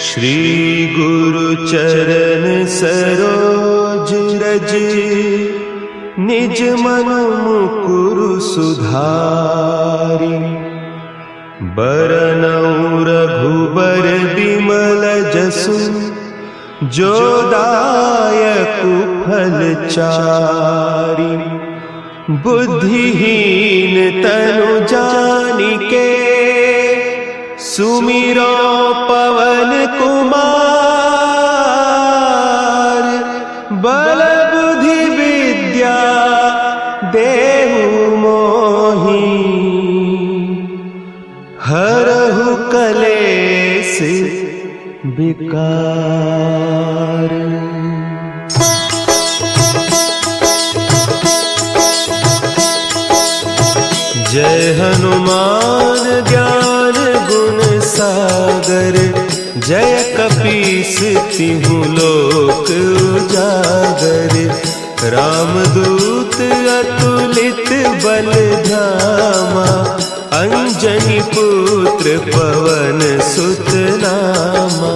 श्री गुरु चरण सरोज रज, निज मन मुकुरु सुधारि। बरनउँ रघुबर बिमल जसु, जो दायकु फल चारि। बुद्धिहीन तनु जानिके, सुमिरो पवन कुमार। बल बुद्धि विद्या देहु मोहि, हरहु कलेस विकार। जय हनुमान ज्ञान गुण सागर, जय कपीस तिहु लोक उजागर। रामदूत अतुलित बल धामा, अंजनी पुत्र पवन सुत नामा।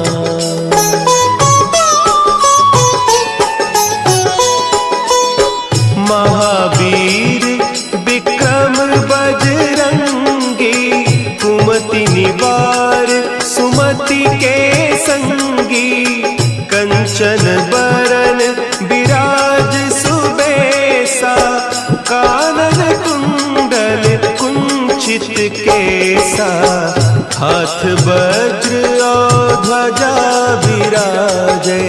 महावीर विक्रम बजरंगी, कुमति निवार सुमति के संगी। कंचन बरन विराज सुबेसा, कानन कुंडल कुंचित केसा। हाथ वज्र और ध्वजा विराजे,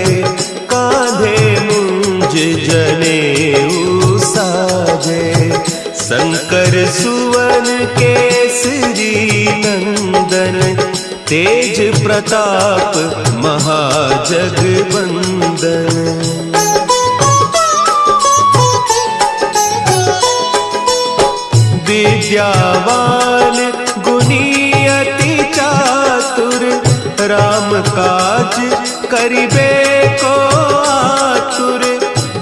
कांधे मुंज जनेऊ साजे। शंकर सुवन केसरी नंदन, तेज प्रताप महाजगवंदन। विद्यावान गुणी अति चातुर, राम काज करिबे को आतुर।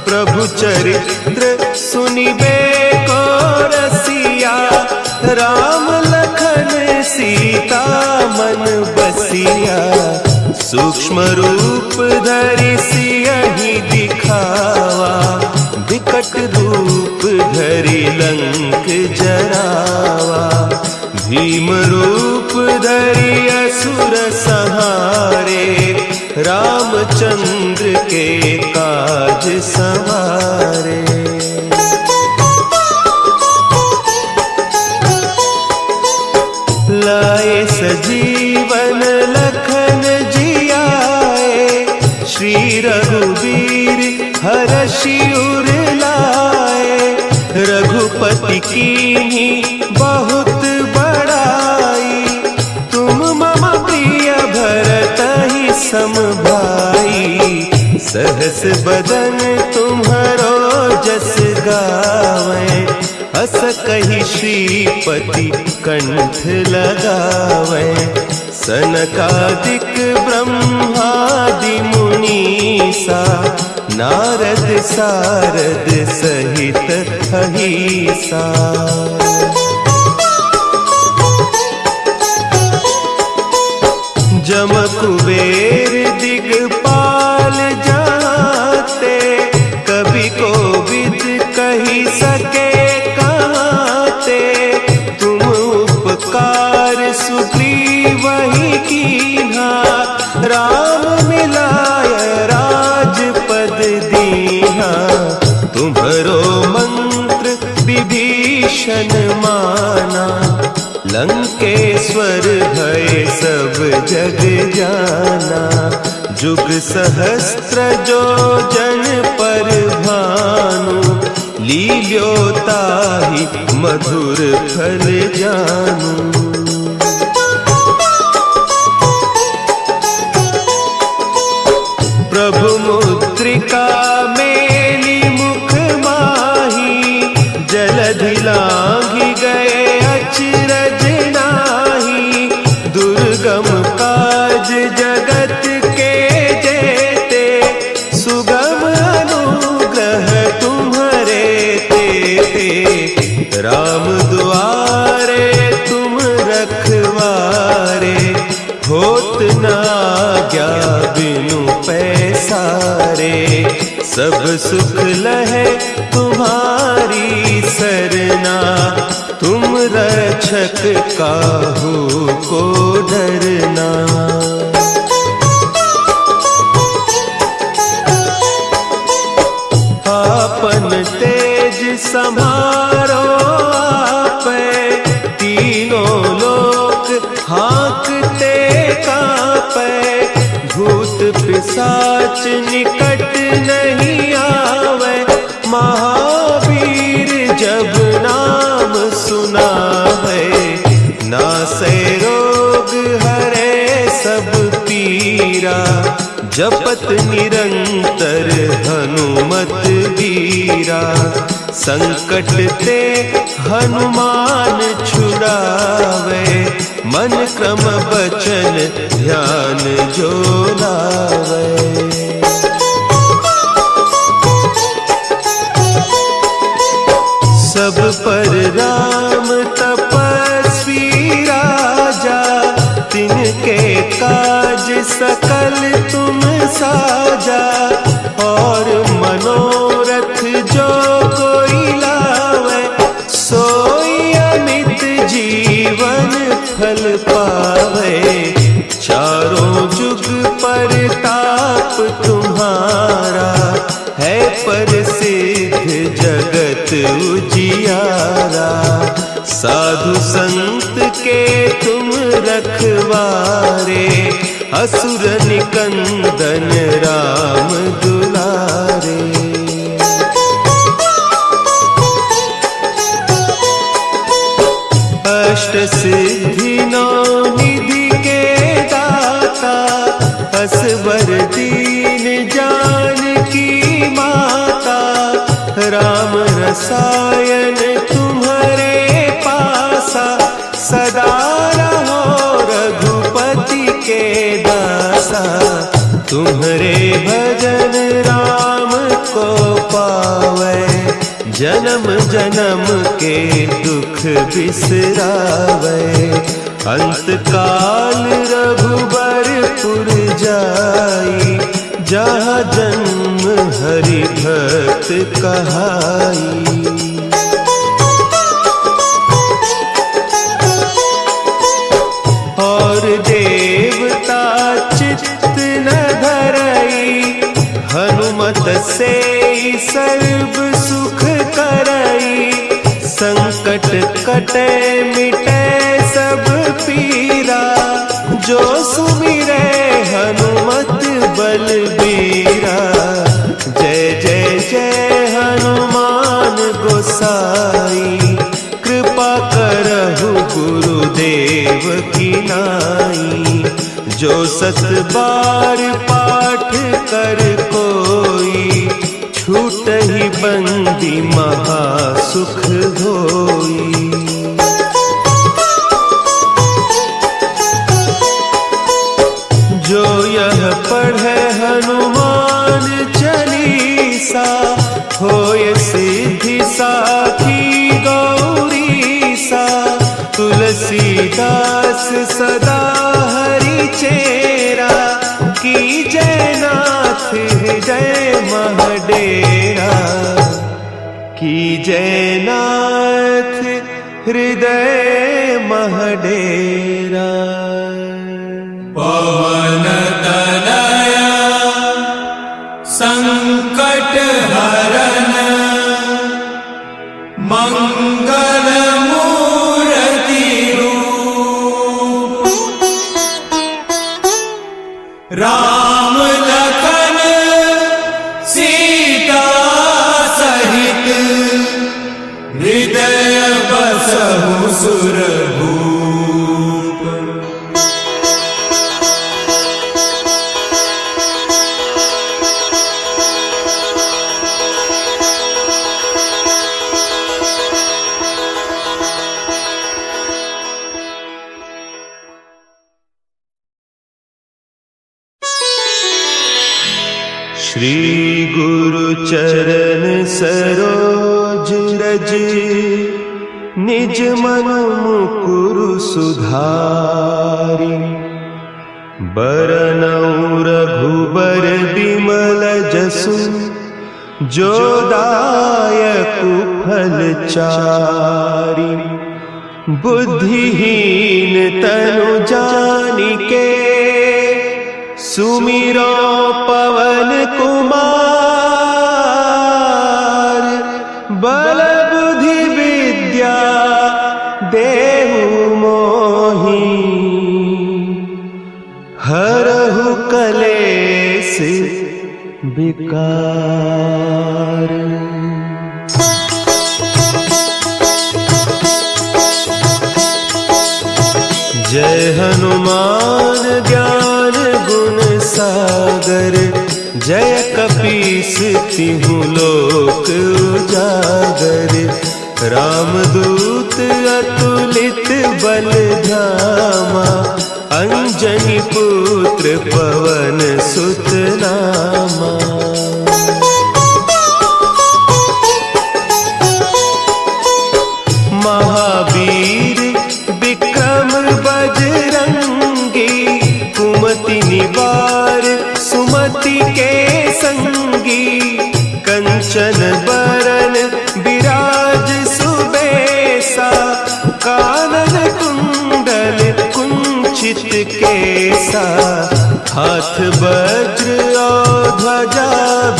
प्रभु चरित्र सुनिबे को रसिया, राम लखन सीता मन बसिया। सूक्ष्म रूप धरि सियहि दिखावा, विकट रूप धरि लंक जरावा। भीम रूप धरि असुर संहारे, रामचंद्र के काज सवारे। लाए सजीवन लखन जियाए, श्री रघुवीर हरषि उर लाए। रघुपति कीन्ही बहुत बड़ाई, तुम मम प्रिय भरतहि सम भाई। सहस बदन तुम्हरो जस गावें, हस कहि श्रीपति कंठ लगावें। सनकादिक ब्रह्मादि मुनीसा, नारद सारद सहित अहीसा। जम कुबेर दिगपाल जाते, कवि कोविद कहि सके कहते। तुम उपकार सुग्रीवहि कीन्हा, राम मिलाय राजपद दीन्हा। तुम्हरो मंत्र विभीषण माना, लंकेश्वर भय सब जग जाना। जुग सहस्त्र जो जन पर भानु, लील्योताहि मधुर फल जानू। प्रभु मुद्रिका मेली मुख माही, जलधि लांघि गए अचरज नाही। दुर्गम काज जगत के जेते, सुगम अनुग्रह तुम्हरे तेते। राम दुआरे तुम रे, सब सुख लहे तुम्हारी सरना। तुम रक्षक काहू को डरना। आपन तेज समारो आपे, तीनों लोक हाँकते कांपे। भूत पिशाच निकट नहीं आवे, महावीर जब नाम सुनावे। नासे रोग हरे सब पीरा, जपत निरंतर हनुमत वीरा। संकट ते हनुमान छुड़ावे, मन क्रम बचन ध्यान जो लावे। सब पर राम तपस्वी राजा, तिनके काज सकल तुम साजा। और मनोरथ जो कोई लावे, सोई अमित जीवन फल पावे। चारों जुग परताप तुम्हारा, है प्रसिद्ध जगत उजियारा। साधु संत के तुम रखवारे, असुर निकंदन राम दुलारे। अष्ट सिद्धि नौ निधि के दाता, असवर दीन जानकी माता। राम रसायन तुम्हारे पासा, सदा रहो रघुपति के दासा। तुम्हारे भजन राम को पावे, जन्म जन्म के दुख बिसरावे। अंत काल रघुबरपुर जाई, जहाँ जन्म हरि भक्त कहाई। और देवता चित्त न धरई, हनुमत से सर्व सुख करई। संकट कटे मिटे सब पीरा, जो सुमिरे हनुमत बलबीरा। जय जय जय हनुमान गोसाई, कृपा करहु गुरुदेव की नाई। जो सत बार पाठ कर कोई, छूट ही बंदी महासुख होई। जो यह पढ़े हनुमान चालीसा, होय सिद्धि साखी गौरीसा। तुलसीदास सदा हरि चेरा, की जय नाथ हृदय महडेरा। की जय नाथ हृदय महडेरा। पवन तनया संकट हरन, मंगल मूर्ति रूप। राम लखन सीता सहित, हृदय बसहु सुरभूप। श्री गुरु चरण सरोज रज, निज मन मुकुरु सुधारि। बरनउँ रघुबर बिमल जसु, सुन जो दायक फल चारी। बुद्धिहीन तनु जानिके सुमिरो पवन कुमार। बल बुद्धि विद्या देहु मोहि हरहु कलेस विकार। जय हनुमान ज्ञान गुण सागर। जय कपीस तिहु लोक उजागर। रामदूत अतुलित बल धामा। अंजनी पुत्र पवन सुत नामा। महावीर विक्रम बजरंगी। कुमति निवार सुमति के संगी। कंचन बरन विराज सुबेसा। कानन कुंडल कुंचित केसा। हाथ वज्र और ध्वजा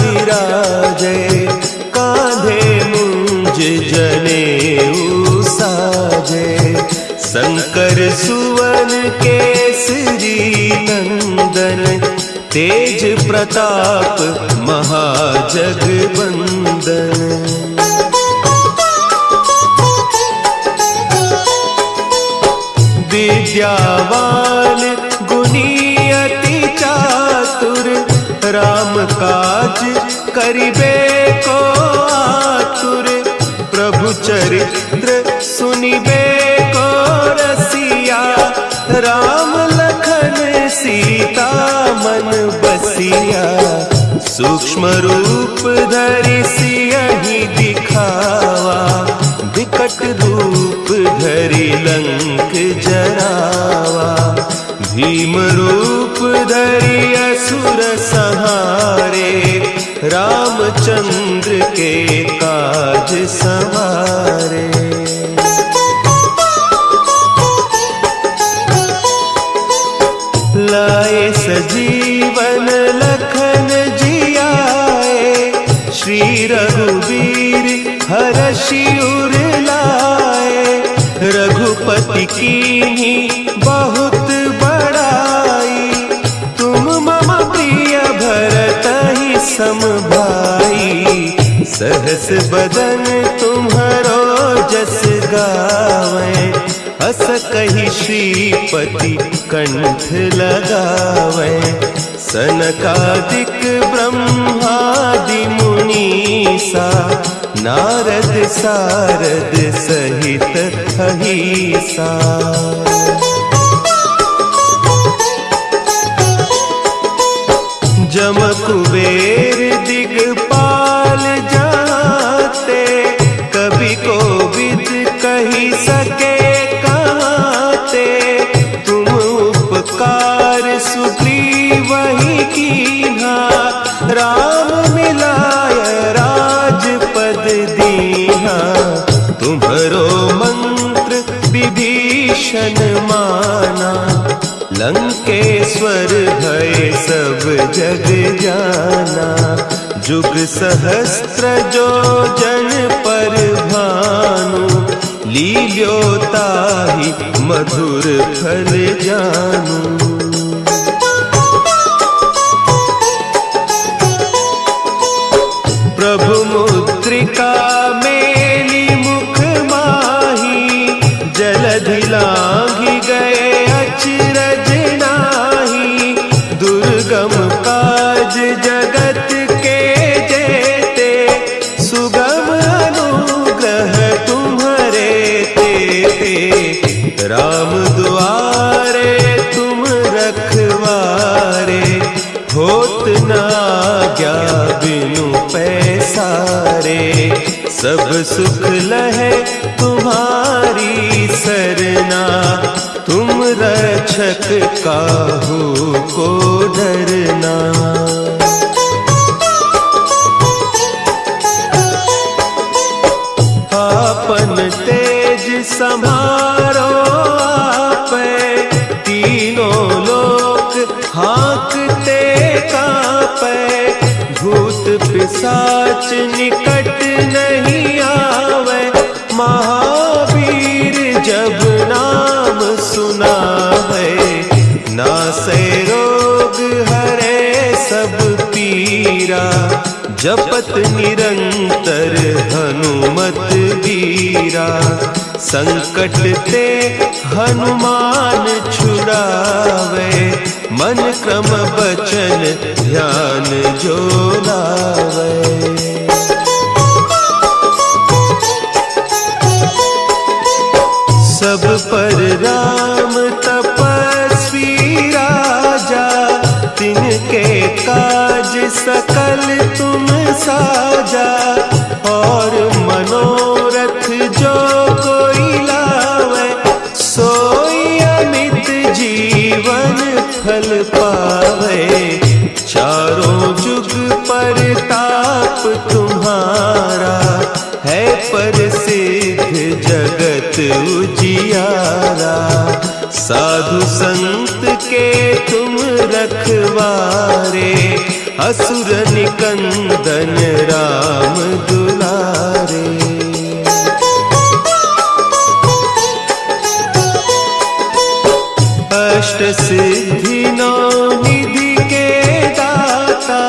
विराजे। कांधे मुंज जनेऊ साजे। शंकर सुवन केसरी नंदन। तेज प्रताप महाजगवंदन। विद्यावान गुणी अति चातुर। राम काज करिबे को आतुर। प्रभु चरित्र सुनिबे को रसिया। राम लखन सीता मन बसिया। सूक्ष्म रूप धरि सियहि दिखावा। विकट रूप धरि लंक जरावा। भीम रूप धरि असुर संहारे। रामचंद्र के काज सवारे। लाए सजीवन लखन जियाए। श्री रघुवीर हरषि उर लाए। रघुपति कीन्ही बहुत बड़ाई। तुम मम प्रिय भरतहि सम भाई। सहस बदन तुम्हरो जस गावें। अस कहि श्रीपति कंठ लगावें। सनकादिक ब्रह्मादि मुनीसा। नारद सारद सहित अहीसा। जम कुबेर दिगपाल जाते। कवि कोविद कहि सके कहते। तुम उपकार सुग्रीवहि कीन्हा। राम मिलाय राजपद दीन्हा। तुम्हरो मंत्र विभीषण माना। लंकेश्वर भय सब जग जाना। जुग सहस्त्र जो जन पर भानु। लील्योताहि मधुर फल जानू। प्रभु मुद्रिका मेली मुख माही। जलधि लांघि गए अचरज नाही। दुर्गम काज जगत के जेते। सुगम अनुग्रह तुम्हरे तेते। राम दुआरे तुम रखवारे। होत न आज्ञा बिनु पैसारे। सब सुख लहे तुम्हारी सरना। तुम रक्षक काहू को डरना। संभारो आपे, तीनों लोक हाँकते कांपे, भूत पिशाच निकट नहीं आवे, महावीर जब नाम सुनावे, नासे रोग हरे सब पीरा, जपत निरंतर हनुमत वीरा, संकट ते हनुमान छुड़ावे, मन क्रम बचन ध्यान जो लावे। सब पर राम तपस्वी राजा, तिनके काज सकल तुम साजा, और मनोरथ जो कोई लावे, सोई अमित जीवन फल पावे, चारों जुग परताप तुम्हारा, है प्रसिद्ध जगत उजियारा, साधु संत के तुम रखवारे, असुर निकंदन राम दुलारे। अष्ट सिद्धि नौ निधि के दाता,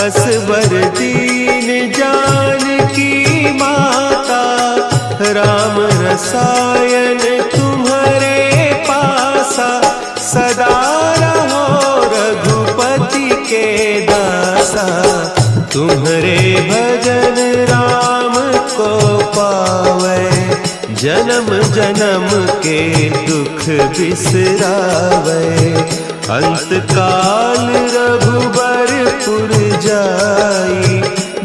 असवर दीन जानकी माता, राम रसायन तुम्हारे पासा, सदा रहो रघुपति के दासा, तुम्हारे भजन राम को पावे, जन्म जन्म के दुख बिसरावे, अंत काल रघुबरपुर जाई,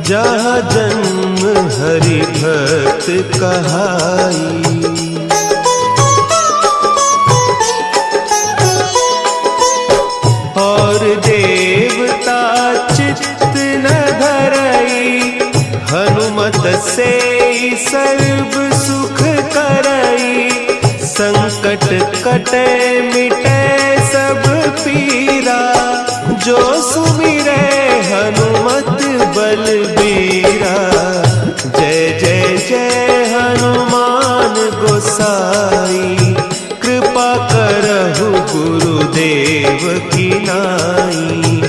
जहाँ जन्म हरि भक्त कहाई। और देवता चित्त न धरई, हनुमत से सर्व सुख करई, संकट कटे मिटे सब पीरा, जो सुमिरे हनुमत बलबीरा, जय जय जय हनुमान गोसाई, कृपा करहु गुरुदेव की नाई,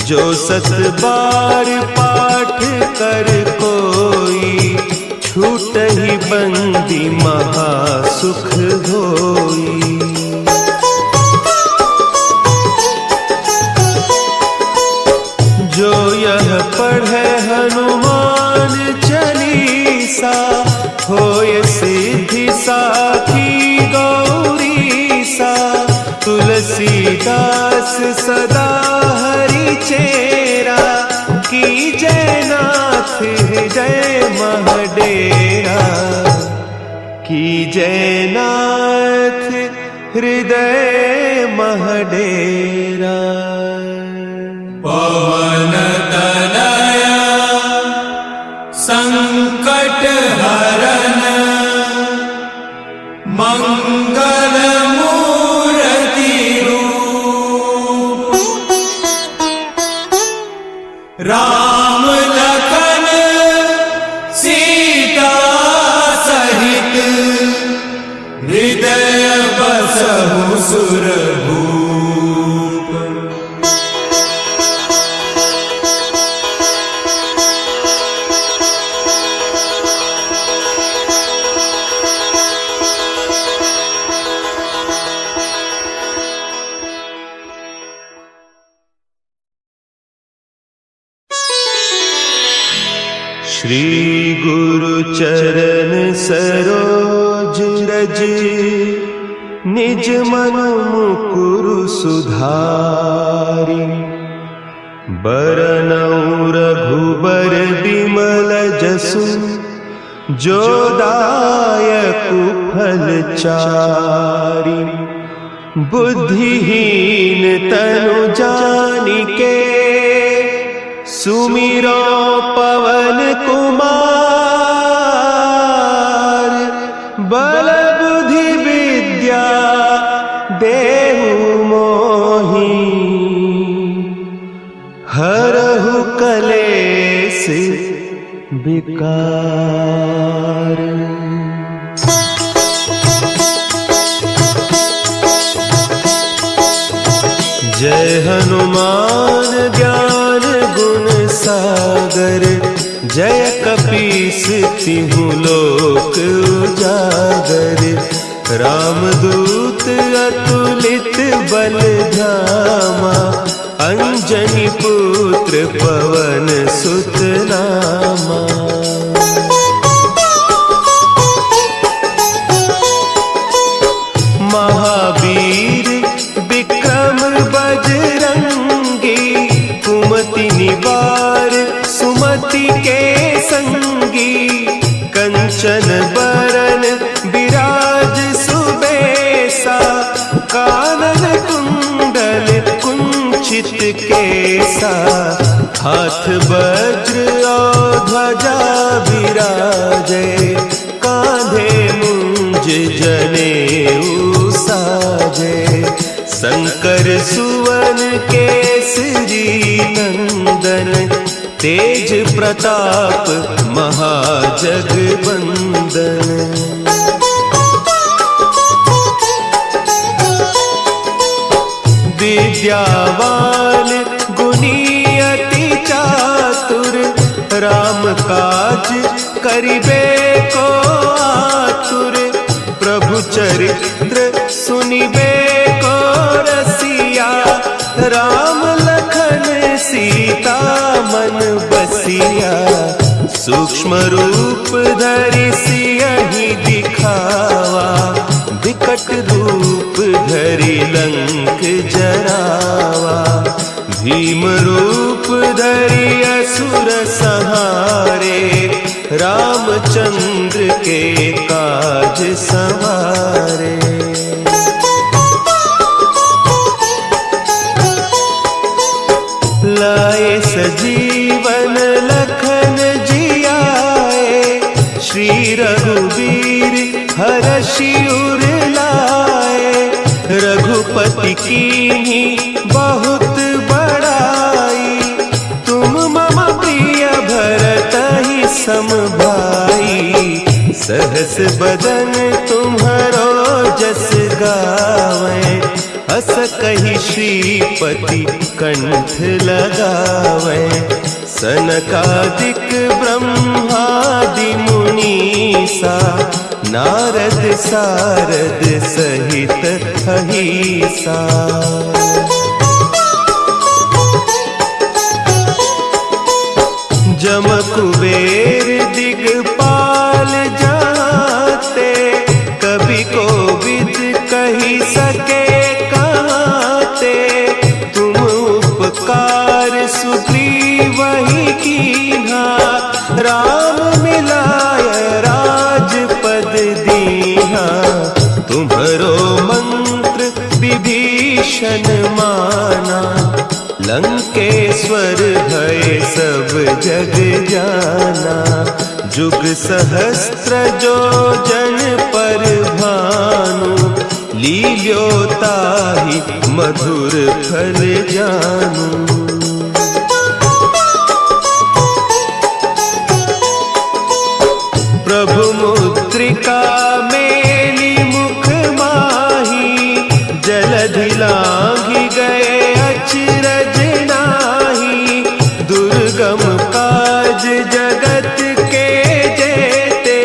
जो सत बार पाठ कर कोई, छूट ही बंदी महासुख होई। जो यह पढ़े हनुमान चालीसा, होय सिद्धि साखी गौरीसा, तुलसीदास सदा हरि चेरा, की जय नाथ हृदय महडेरा, की जय नाथ हृदय महडेरा। पवन तनया संकट हरन, मंगल मूर्ति रूप, राम लखन सीता सहित, हृदय बसहु सुरभूप। श्री गुरु चरण सरोज रज, निज मन मुकुरु सुधारि, बरनउँ रघुबर बिमल जसु, जो दायकु फल चारि, बुद्धिहीन तनु जानिके, सुमिरो पवन कुमार, बल मोही हरहु कलेस विकार। जय हनुमान ज्ञान गुण सागर, जय कपीस तिहु लोक उजागर। रामदूत अतुलित बल धामा, अंजनी पुत्र पवन सुत नामा। महावीर विक्रम बजरंगी, कुमति निवार सुमति के संगी। कंचन बरन विराज सुबेसा, कानन कुंडल कुंचित केसा। हाथ वज्र और ध्वजा विराजे, कांधे मुंज जनेऊ साजे। शंकर सुवन केसरी नंदन, तेज प्रताप महाजगबंदन। विद्यावान गुणी अति चातुर, राम काज करिबे को आतुर। प्रभु चरित्र सुनिबे को रसिया, राम लखन सीता मन बसिया। सूक्ष्म रूप धरि सियहि दिखावा, विकट रूप धरि लंक जरावा। भीम रूप धरि असुर संहारे, रामचंद्र के काज संवारे। लाए सजीवन लखन जियाए, श्री रघुवीर हरषि उर लाए। रघुपति कीन्ही बहुत बड़ाई, तुम मम प्रिय भरतहि सम भाई। सहस बदन तुम्हरो जस गावें, हस कहि श्रीपति कंठ लगावें। सनकादिक ब्रह्मादि मुनीसा, नारद सारद सहित अहीसा। जम कुबेर दिगपाल जाते, कवि कोविद कहि सके कहते। तुम उपकार सुग्रीवहि कीन्हा, राम मिलाय राजपद दीन्हा। तुम्हरो मंत्र विभीषण माना, लंकेश्वर भय सब जग जाना। जुग सहस्त्र जो जन पर भानु, लील्योताहि मधुर फल जानू। प्रभु मुद्रिका मेली मुख माही, जलधि लांघि गए अचरज नाही। दुर्गम काज जगत के जेते,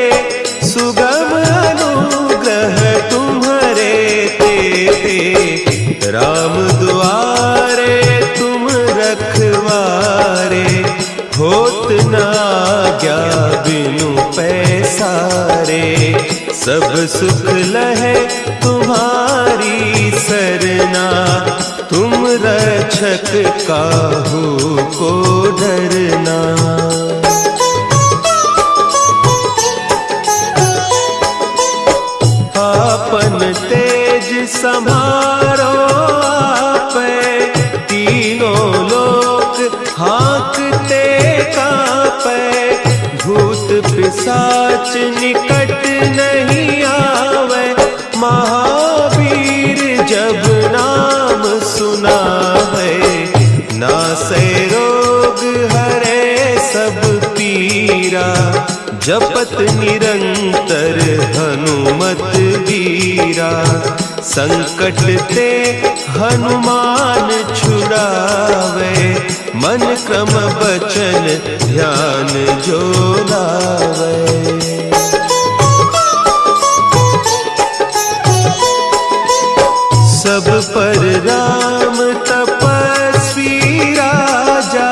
सुगम अनुग्रह तुम्हरे तेते। राम दुआरे तुम रखवारे, होत न आज्ञा बिनु पैसारे। सब सुख लहे तुम्हारी सरना, तुम रक्षक काहू को डरना। आपन तेज समारो आपे, तीनों लोक हाँकते कापे। भूत पिशाच निकट नहीं आवे, महावीर जब ना नाम सुना है, नासै रोग हरे सब पीरा, जपत निरंतर हनुमत वीरा। संकट ते हनुमान छुड़ावे, मन क्रम बचन ध्यान जो लावे। सब पर राम तपस्वी राजा,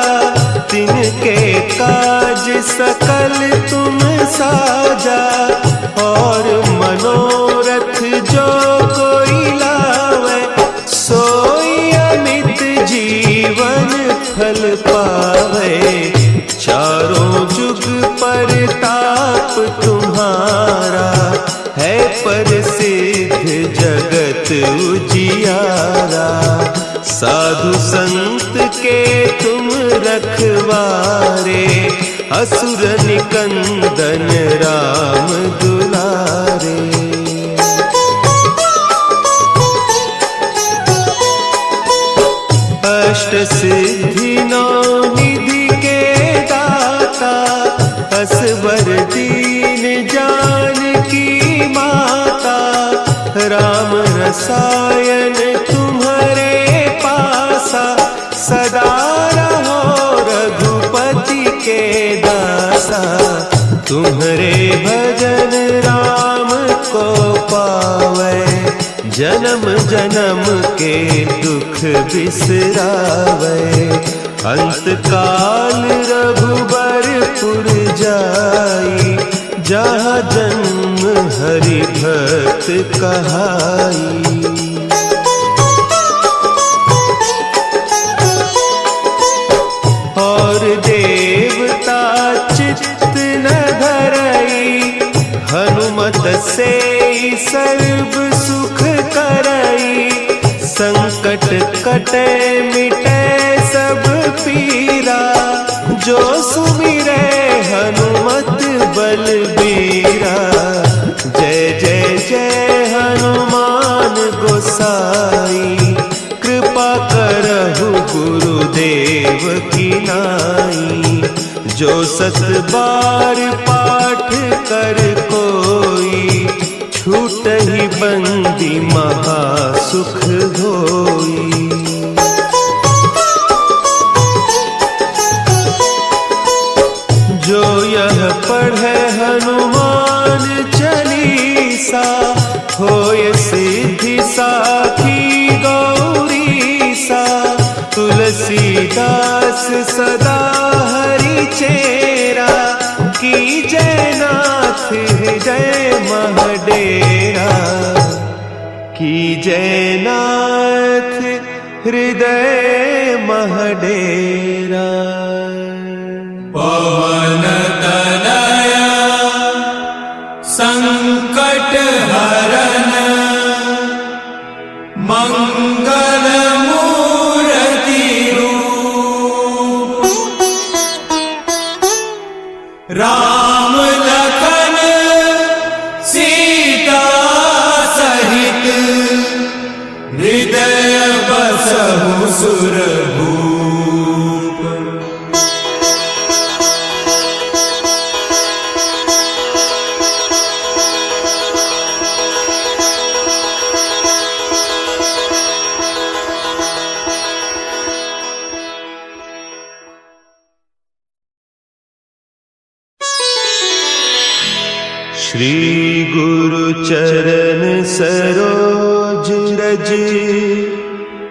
तिनके काज सकल तुम साजा। और मनोरथ जो कोई लावे, सोई अमित जीवन फल पावे। चारों जुग परताप तुम्हारा, है प्रसिद्ध जगत उजियारा। साधु संत के तुम रखवारे, असुर निकंदन राम दुलारे। अष्ट सिद्धि नौ निधि के दाता, असवर दीन जानकी माता। राम रसायन तुम्हारे पासा, सदा रहो रघुपति के दासा। तुम्हारे भजन राम को पावे, जन्म जन्म के दुख बिसरावे। अंत काल रघुबरपुर जाई, जहाँ जन्म हरि भक्त कहाई। और देवता चित्त न धरई, हनुमत से सर्व सुख करई। संकट कटे मिटे सब पीरा, जो सुमिरे हनुमत बलबीरा। जय जय जय हनुमान गोसाई, कृपा करहु गुरुदेव की नाई। जो सत बार पाठ कर कोई, छूटहि बंदी महासुख होई। जो यह पढ़े हनुमान चालीसा, होय सिद्धि साखी गौरीसा। तुलसीदास सदा हरि चेरा, की जयनाथ हृदय महडेरा। की जयनाथ हृदय महडेरा। पवन तनया संकट हरन, मंगल मूर्ति रूप। राम लखन सीता सहित, हृदय बसहु सुरभूप। श्री गुरु चरण सरोज रज,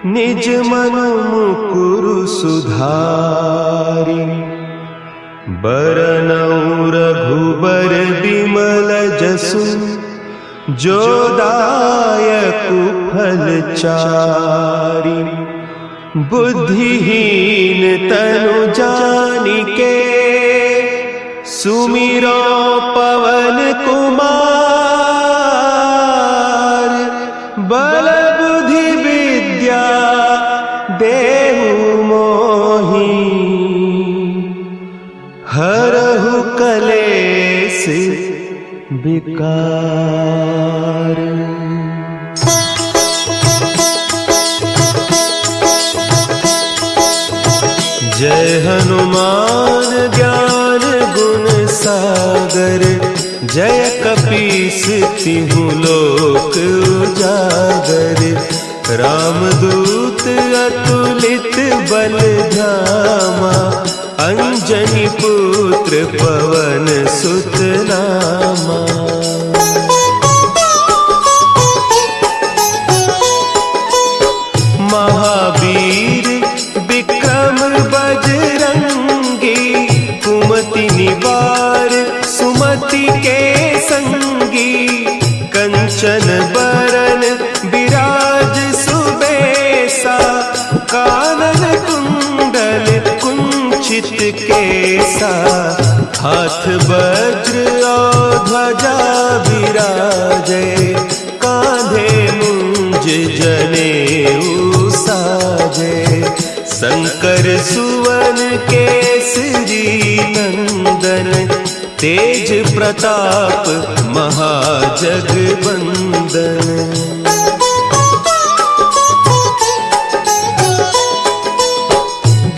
निज मन मुकुरु सुधारि। बरनउँ रघुबर बिमल जसु, जो दायकु फल चारि। बुद्धिहीन तनु जानिके, सुमिरो पवन कुमार। बल बुद्धि विद्या देहु मोहि, हरहु कलेस विकार। जय हनुमान ज्ञान गुण सागर, जय कपीस तिहु लोक उजागर। रामदूत अतुलित बल धामा, अंजनी पुत्र पवन सुत नामा। महावीर विक्रम बजरंगी, कुमति निवार सुमति के संगी। कंचन बरन विराज सुबेसा, कानन कुंडल कुंचित केसा। हाथ वज्र और ध्वजा विराजे, कांधे मुंज जनेऊ साजे। शंकर सुवन केसरी नंदन, तेज प्रताप महाजगवंदन।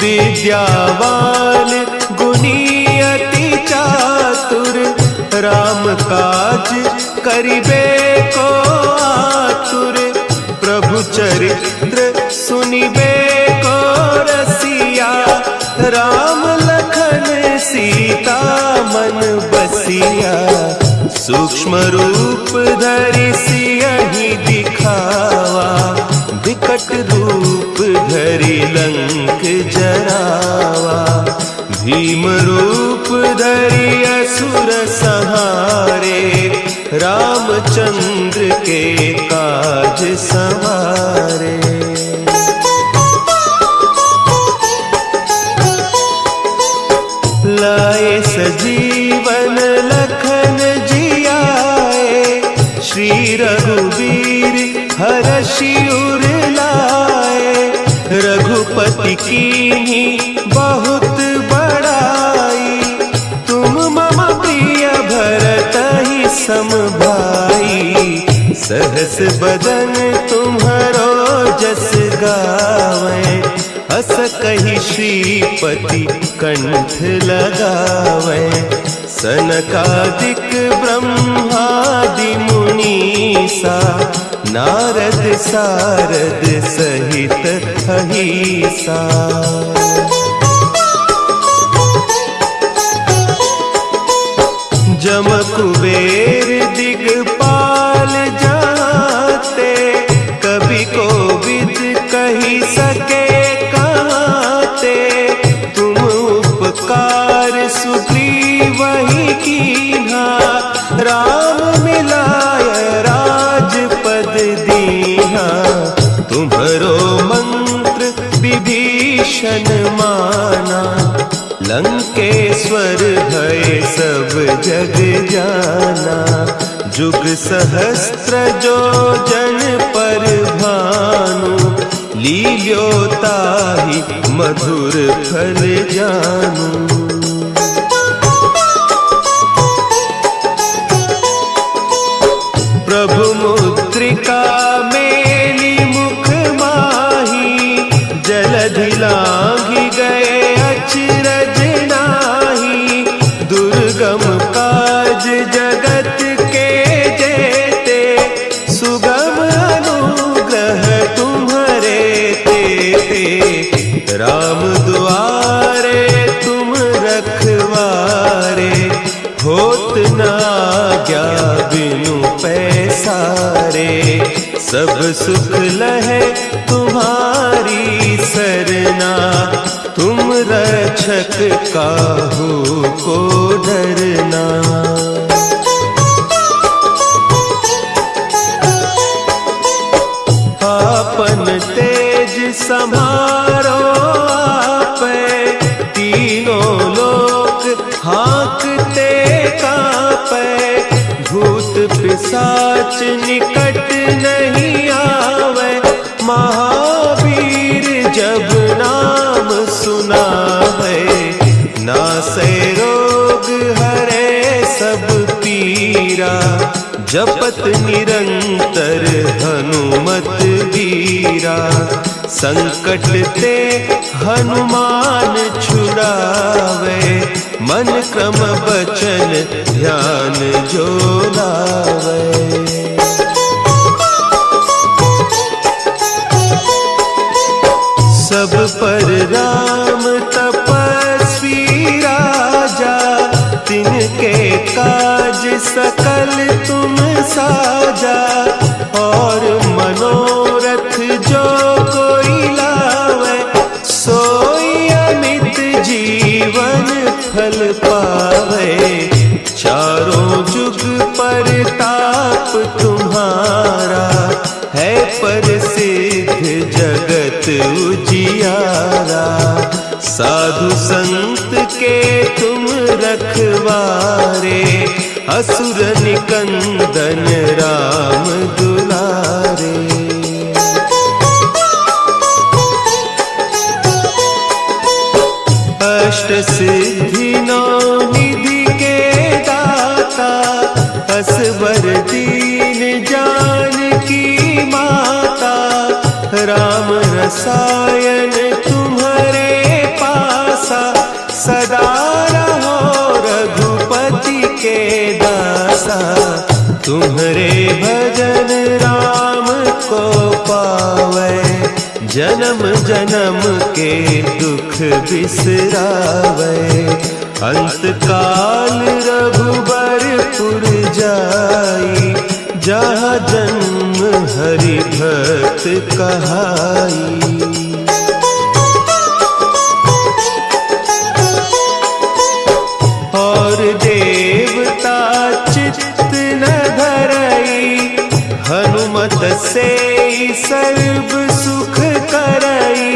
विद्यावान गुणी अति चातुर, राम काज करिबे को आतुर। प्रभु चरित्र सुनिबे को रसिया, राम लखन सीता मन बसिया। सूक्ष्म रूप धरि सियहि दिखावा, विकट रूप धरि लंक जरावा। भीम रूप धरि असुर संहारे, रामचंद्र के काज संवारे। लाए सजीवन लखन जियाए, श्री रघुवीर हरषि उर लाए। रघुपति कीन्ही बहुत बड़ाई, तुम मम प्रिय भरतहि सम भाई। सहस बदन तुम्हरो जस गावें, हस कहि श्रीपति कंठ लगावें। सनकादिक ब्रह्मादि मुनीसा, नारद सारद सहित अहीसा। जम कुबेर दिगपाल जाते, कवि कोविद कहि सके कहते। तुम उपकार सुग्रीवहि कीन्हा, राम मिलाय राजपद दीन्हा। तुम्हरो मंत्र विभीषण माना, लंकेश्वर भय सब जग जाना। जुग सहस्त्र जो जन पर भानु, लील्योताहि मधुर फल जानू। प्रभु मुद्रिका मेली मुख माही, जलधि लांघि गए अचरज नाही। दुर्गम काज जगत के जेते, सुगम अनुग्रह तुम्हरे तेते। राम दुआरे तुम रखवारे, होत न आज्ञा बिनु पैसारे। सब सुख लहे तुम्हारी सरना, तुम रक्षक काहू को डरना। आपन तेज समारो आपै, तीनों लोक हाँकते कांपै। भूत पिशाच निकट नहीं आवे, महावीर जब नाम सुना है। नासै रोग हरे सब पीरा, जपत निरंतर हनुमत वीरा। संकट ते हनुमान छुड़ावे, मन क्रम बचन ध्यान जो लावे। सब पर राम तपस्वी राजा, तिनके काज सकल तुम साजा। और मनोरथ जो कोई लावे, सोई अमित जीवन फल पावे। चारों जुग परताप तुम्हारा, है प्रसिद्ध जगत उजियारा। साधु संत के तुम रखवारे, असुर निकंदन राम दुलारे। अष्ट सिद्धि नौ निधि के दाता, असवर दीन जानकी माता। राम रसायन तुम्हारे पासा, सदा रहो रघुपति के दासा। तुम्हारे भजन राम को पावे, जन्म जन्म के दुख बिसरावे। अंत काल रघुबरपुर जाई, जहाँ जन्म हरि भक्त कहाई। और देवता चित्त न धरई, हनुमत से सर्व सुख करई।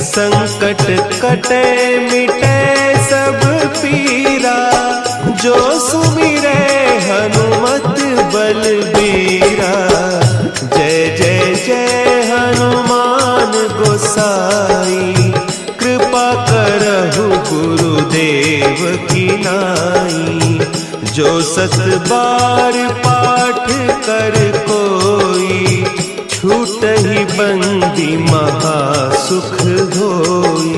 संकट कटे मिटे सब पीरा, जो सुमिरे हनुमत बलबीरा। जय जय जय हनुमान गोसाई, कृपा करहु गुरुदेव की नाई। जो सत बार पाठ कर कोई, छूटहि बंदी महा सुख होई।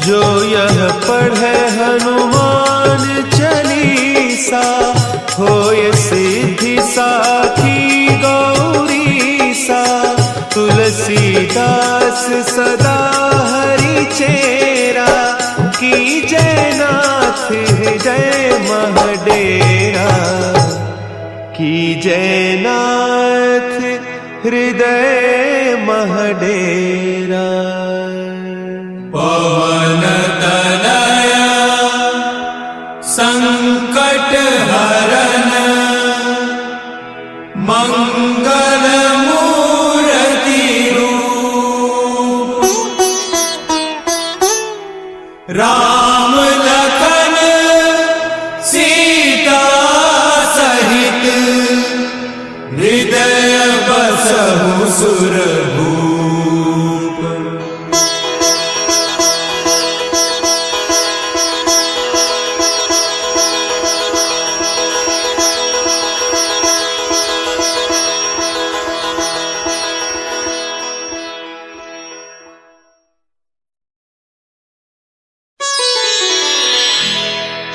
जो यह पढ़े हनुमान चालीसा, होय सिद्धि साखी गौरीसा। तुलसीदास सदा हरि चेरा, की जयनाथ हृदय महडेरा। की जयनाथ हृदय महडेरा। पवन तनया संकट हरन, मंगल मूर्ति रूप। राम लखन सीता सहित, हृदय बसहु सुरभूप।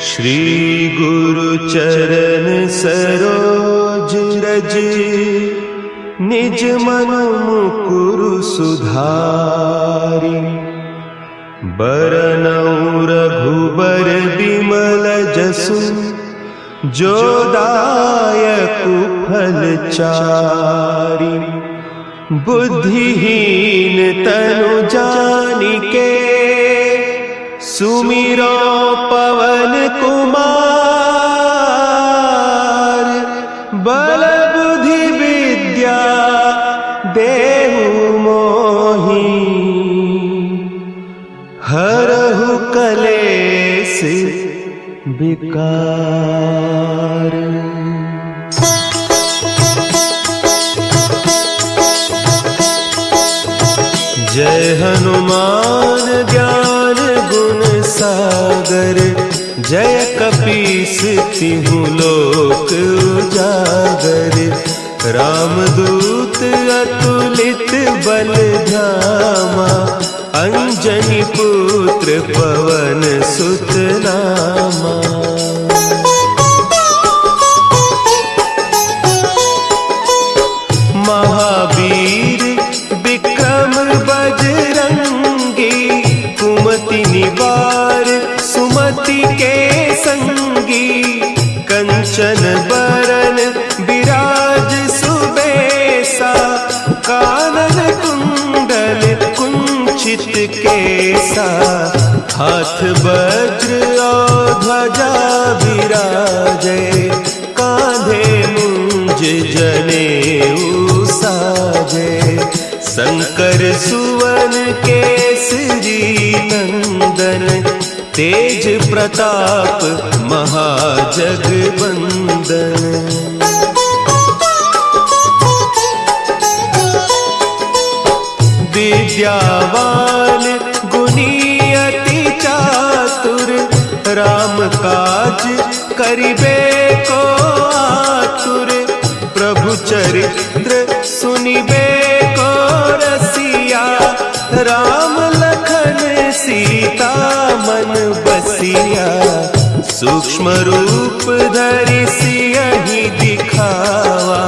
श्री गुरु चरण सरोज रज, निज मन मुकुरु सुधारि। बरनउँ रघुबर बिमल जसु, जो दायकु फल चारि। बुद्धिहीन तनु जानिके, सुमिरो पवन कुमार। बल बुद्धि विद्या देहु मोहि, हरहु कलेस विकार। जय हनुमान ज्ञान गुण सागर, जय कपीस सिंहु लोक उजागर, रामदूत अतुलित बल धामा, अंजनी पुत्र पवन सुत नामा। महावीर विक्रम बजरंगी, कुमति निवार सुमति के संगी, कंचन बरन विराज सुबेसा, कानन कुंडल कुंचित केसा, हाथ वज्र और ध्वजा विराजे, कांधे मुंज जनेऊ साजे, शंकर सुवन केसरी नंदन, तेज प्रताप महाजगवंदन। विद्यावान गुणी अति चातुर, राम काज करिबे को आतुर, प्रभु चरित्र सुनिबे को रसिया, राम लखन सीता मन बसिया, सूक्ष्म रूप धरि सियहि दिखावा,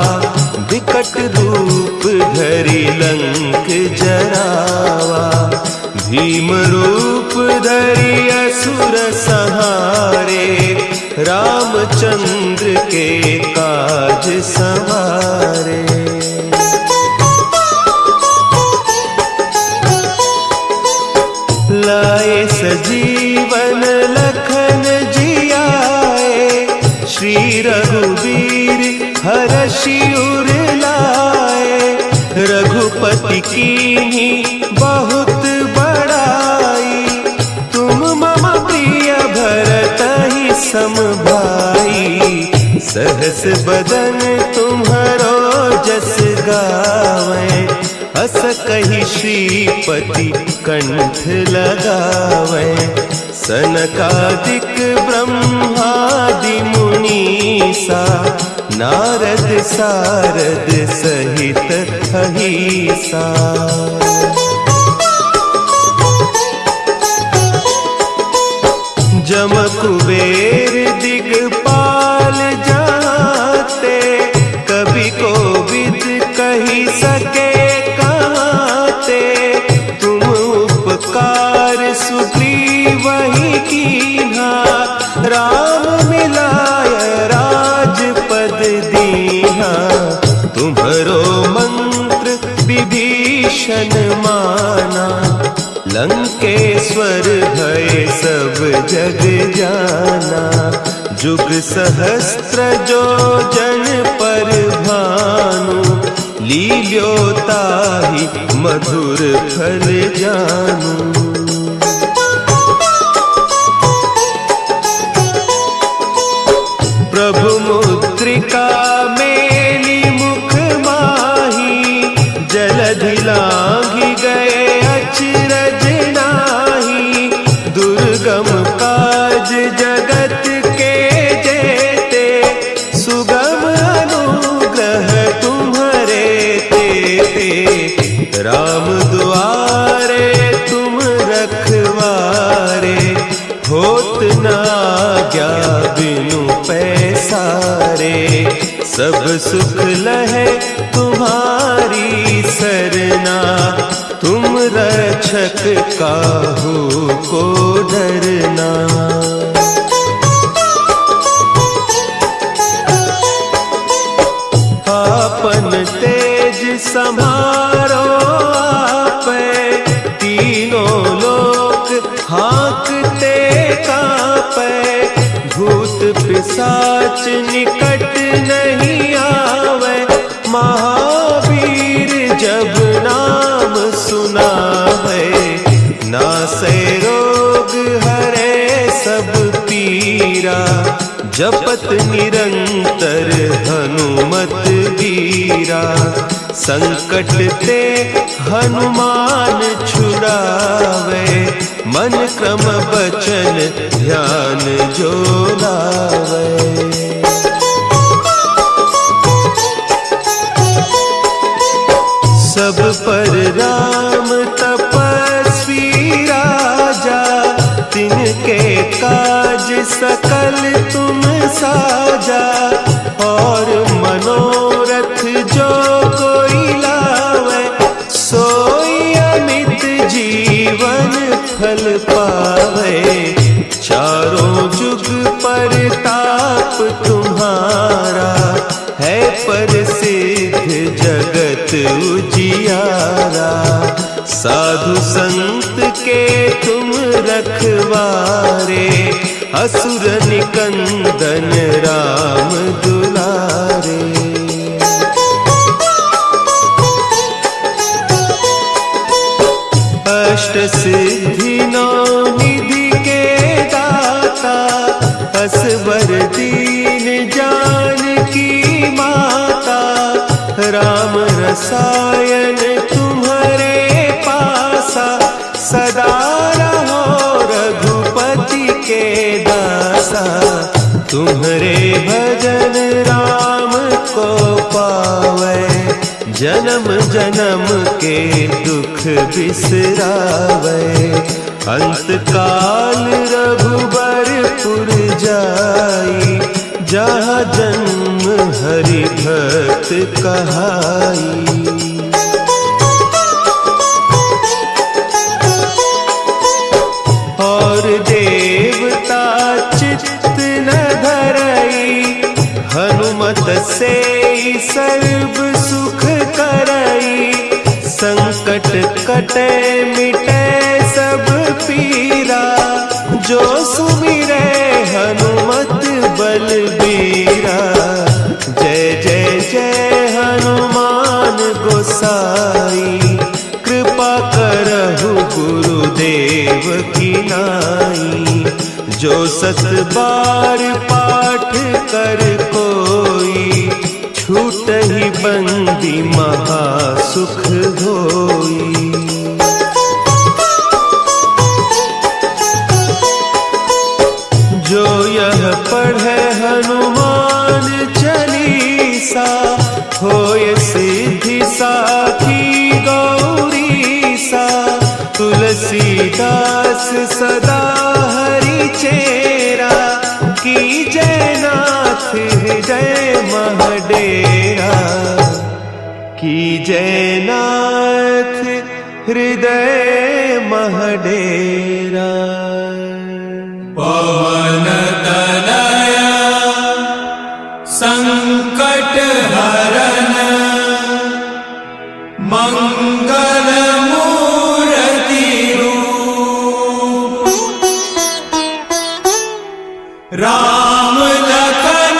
विकट रूप धरि लंक जरावा, भीम रूप धरि असुर संहारे, रामचंद्र के काज संवारे। लाए सजीवन लखन जियाए, श्री रघुवीर हरषि उर लाए, रघुपति कीन्ही बहुत बड़ाई, तुम मम प्रिय भरतहि सम भाई, सहस बदन तुम्हरो जस गावै, अस कहि श्रीपति कंठ लगावै, सनकादिक ब्रह्मादि मुनीसा, नारद सारद सहित अहीसा। जम कुबेर दिगपाल जाते, कवि कोविद कही सके कहते, तुम उपकार सुग्रीवहि कीन्हा, राम मिलाय राजपद दीन्हा, तुम्हरो मंत्र विभीषण माना, लंकेश्वर भय सब जग जाना, जुग सहस्त्र जो जन पर भानु, लील्योताहि मधुर फल जानू। प्रभु मुद्रिका मेली मुख माही, जलधि लांघि गए अचरज नाही, दुर्गम काज जगत के जेते, सुगम अनुग्रह तुम्हरे तेते, राम दुआरे तुम रखवारे, होत न आज्ञा बिनु पैसारे, सब सुख लहे तुम्हारी सरना, तुम रक्षक काहू को डरना। आपन तेज समारो आपै, तीनों लोक हाँकते कांपै, भूत पिशाच निकट नहीं आवे, महावीर जब नाम सुनावे, नासै रोग हरे सब पीरा, जपत निरंतर हनुमत वीरा, संकट ते हनुमान छुड़ावे, मन क्रम बचन ध्यान जो लावे। सब पर राम तपस्वी राजा, तिनके काज सकल तुम साजा। और मनोरथ जो कोई लावे, सोई अमित जीवन फल पावे। चारों जुग परताप तुम्हारा, है प्रसिद्ध जगत उजियारा। साधु संत के तुम रखवारे, असुर निकंदन राम दुलारे। अष्ट सिद्धि नौ निधि के दाता, असवर दीन जानकी माता। राम रसायन तुम्हारे पासा, सदा रहो रघुपति के दासा। तुम्हारे भजन राम को पावे, जन्म जन्म के दुख बिसरावे। अंत काल रघुबरपुर जाई, जहाँ जन्म हरि भक्त कहाई। और देवता चित्त न धरई, हनुमत से सर्व सुख करई। संकट कटे मिटे सब पीरा, जो सुमिरे हनुमत बलबीरा। जय जय जय हनुमान गोसाई, कृपा करहु गुरुदेव की नाई। जो सत बार पाठ कर कोई, छूटहि बंदी महासुख होई। जो यह पढ़े हनुमान चालीसा, होय सिद्धि साखी गौरीसा। तुलसीदास सदा हरि चेरा, कीजय नाथ हृदय महडेरा। कीजय नाथ हृदय महडेरा। पवन तनया संकट हरन, मंगल मूर्ति रूप। राम लखन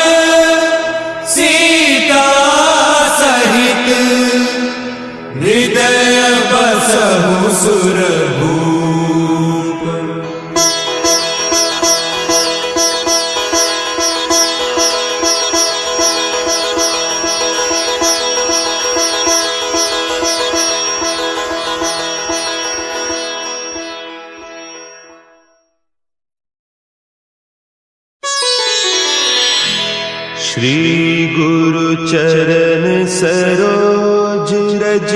सीता सहित, हृदय बसहु सुरभूप। श्री गुरु चरण सरोज रज,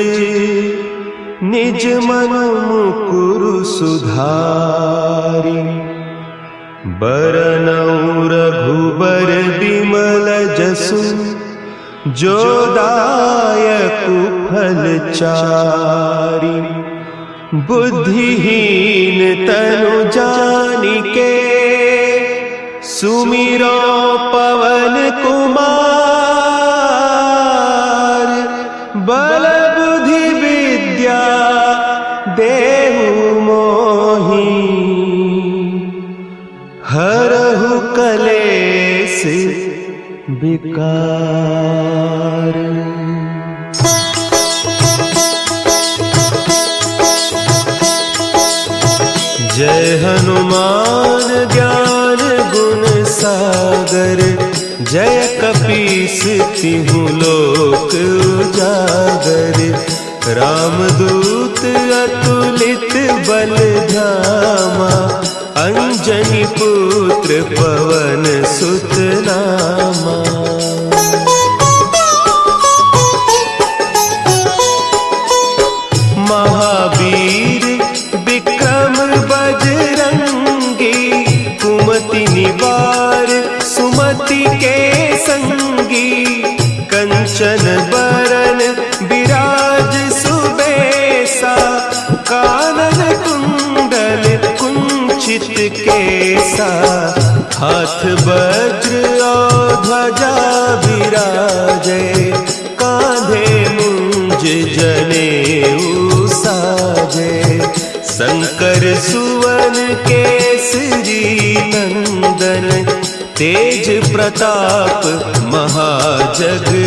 निज मन मुकुरु सुधारि। बरनउँ रघुबर बिमल जसु, जो दायकु फल चारि। बुद्धिहीन तनु जानिके, सुमिरो पवन कुमार। बल बुद्धि विद्या देहु मोहि, हरहु कलेस विकार। जय हनुमान ज्ञान गुण सागर, जय कपीस तिहु लोक उजागर। रामदूत अतुलित बल धामा, अंजनी पुत्र पवन सुत नामा। महावीर विक्रम बजरंगी, कुमति निवार सुमति के संगी। कंचन बरन विराज सुबेसा, कानन कुंडल कुंचित केसा। हाथ वज्र और ध्वजा विराजे, कांधे मुंज जनेऊ साजे। शंकर सुवन केसरी नंदन, तेज प्रताप महाजगवंदन।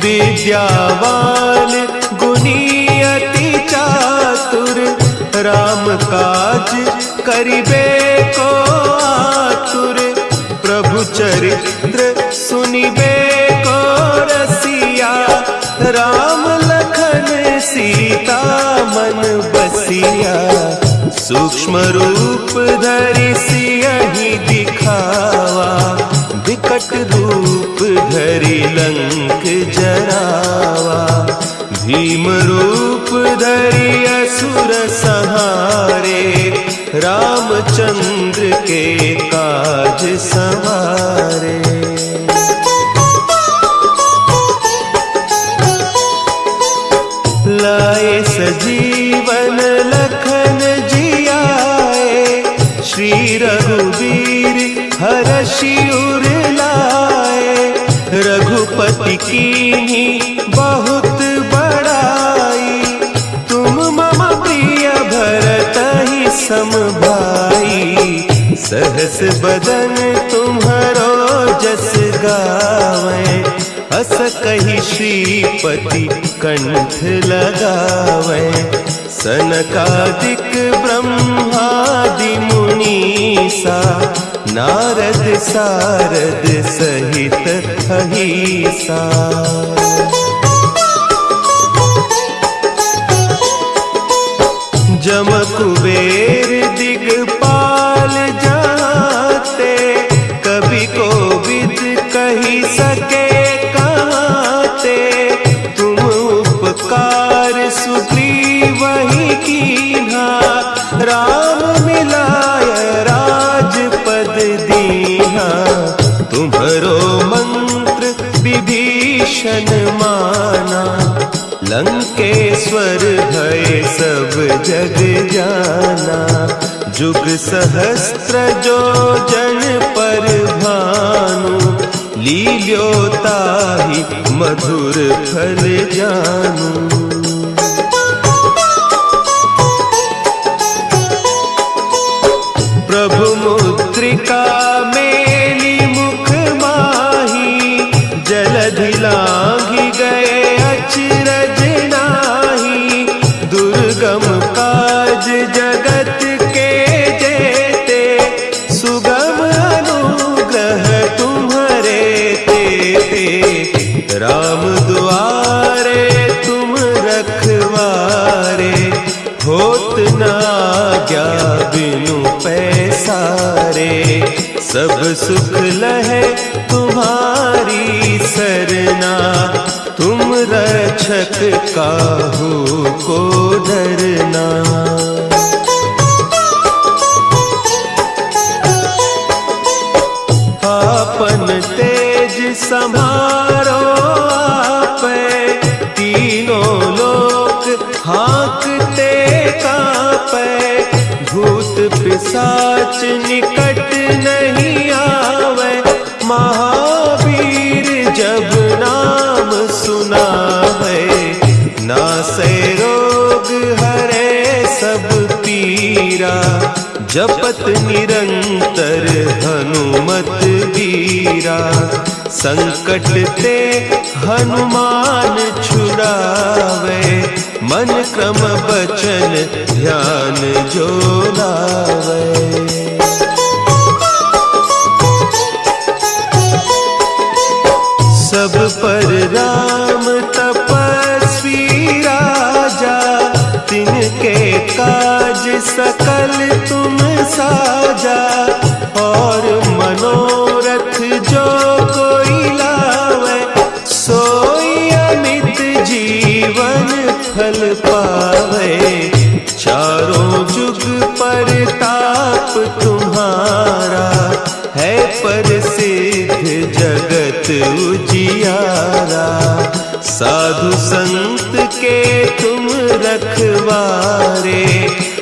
विद्यावान गुणी अति चातुर, राम काज करिबे को आतुर। प्रभु चरित्र सुनिबे को रसिया, राम लखन सीता मन बसिया। सूक्ष्म रूप धरि सियहि दिखावा, विकट रूप धरि लंक जरावा। भीम रूप धरि असुर संहारे, रामचंद्र के काज संवारे। लाए सजीवन लखन जियाए, श्री रघुवीर हरषि उर लाए। रघुपति कीन्ही बहुत बड़ाई, तुम मम प्रिय भरतहि सम भाई। सहस बदन तुम्हरो जस गावें, अस कहि श्रीपति कंठ लगावें। सनकादिक ब्रह्मादि मुनीसा, नारद सारद सहित अहीसा। जम कुबेर दिगपाल जाते, कवि कोविद कही सके कहते। तुम उपकार सुग्रीवहि कीन्हा, राम मिलाय राजपद दीन्हा। तुम्हरो मंत्र विभीषण माना, लंकेश्वर भय सब जग जाना। जुग सहस्त्र जो जन पर भानु, लील्यो ताहि मधुर फल जानू। प्रभु मुद्रिका मेली मुख माही, जलधि लांघि गए अचरज नाही। दुर्गम काज जगत के जेते, सुगम अनुग्रह तुम्हरे तेते। राम दुआरे तुम रखवारे, होत न आज्ञा बिनु पैसारे। सब सुख लहे तुम्हारी सरना, तुम रक्षक काहू को डरना। आपन तेज समारो आपै, तीनों लोक हाँकते कांपै। भूत पिशाच निकट नहीं आवे, महावीर जब नाम सुनावे। नासै रोग हरे सब पीरा, जपत निरंतर हनुमत बीरा। संकट ते हनुमान छुड़ावे, मन क्रम बचन ध्यान जो लावे। पर राम तपस्वी राजा, तिनके काज सकल तुम साजा। और मनोरथ जो कोई लावे, सोई अमित जीवन फल पावे। चारों जुग पर ताप तुम्हारा, है प्रसिद्ध जगत उजियारा। साधु संत के तुम रखवारे,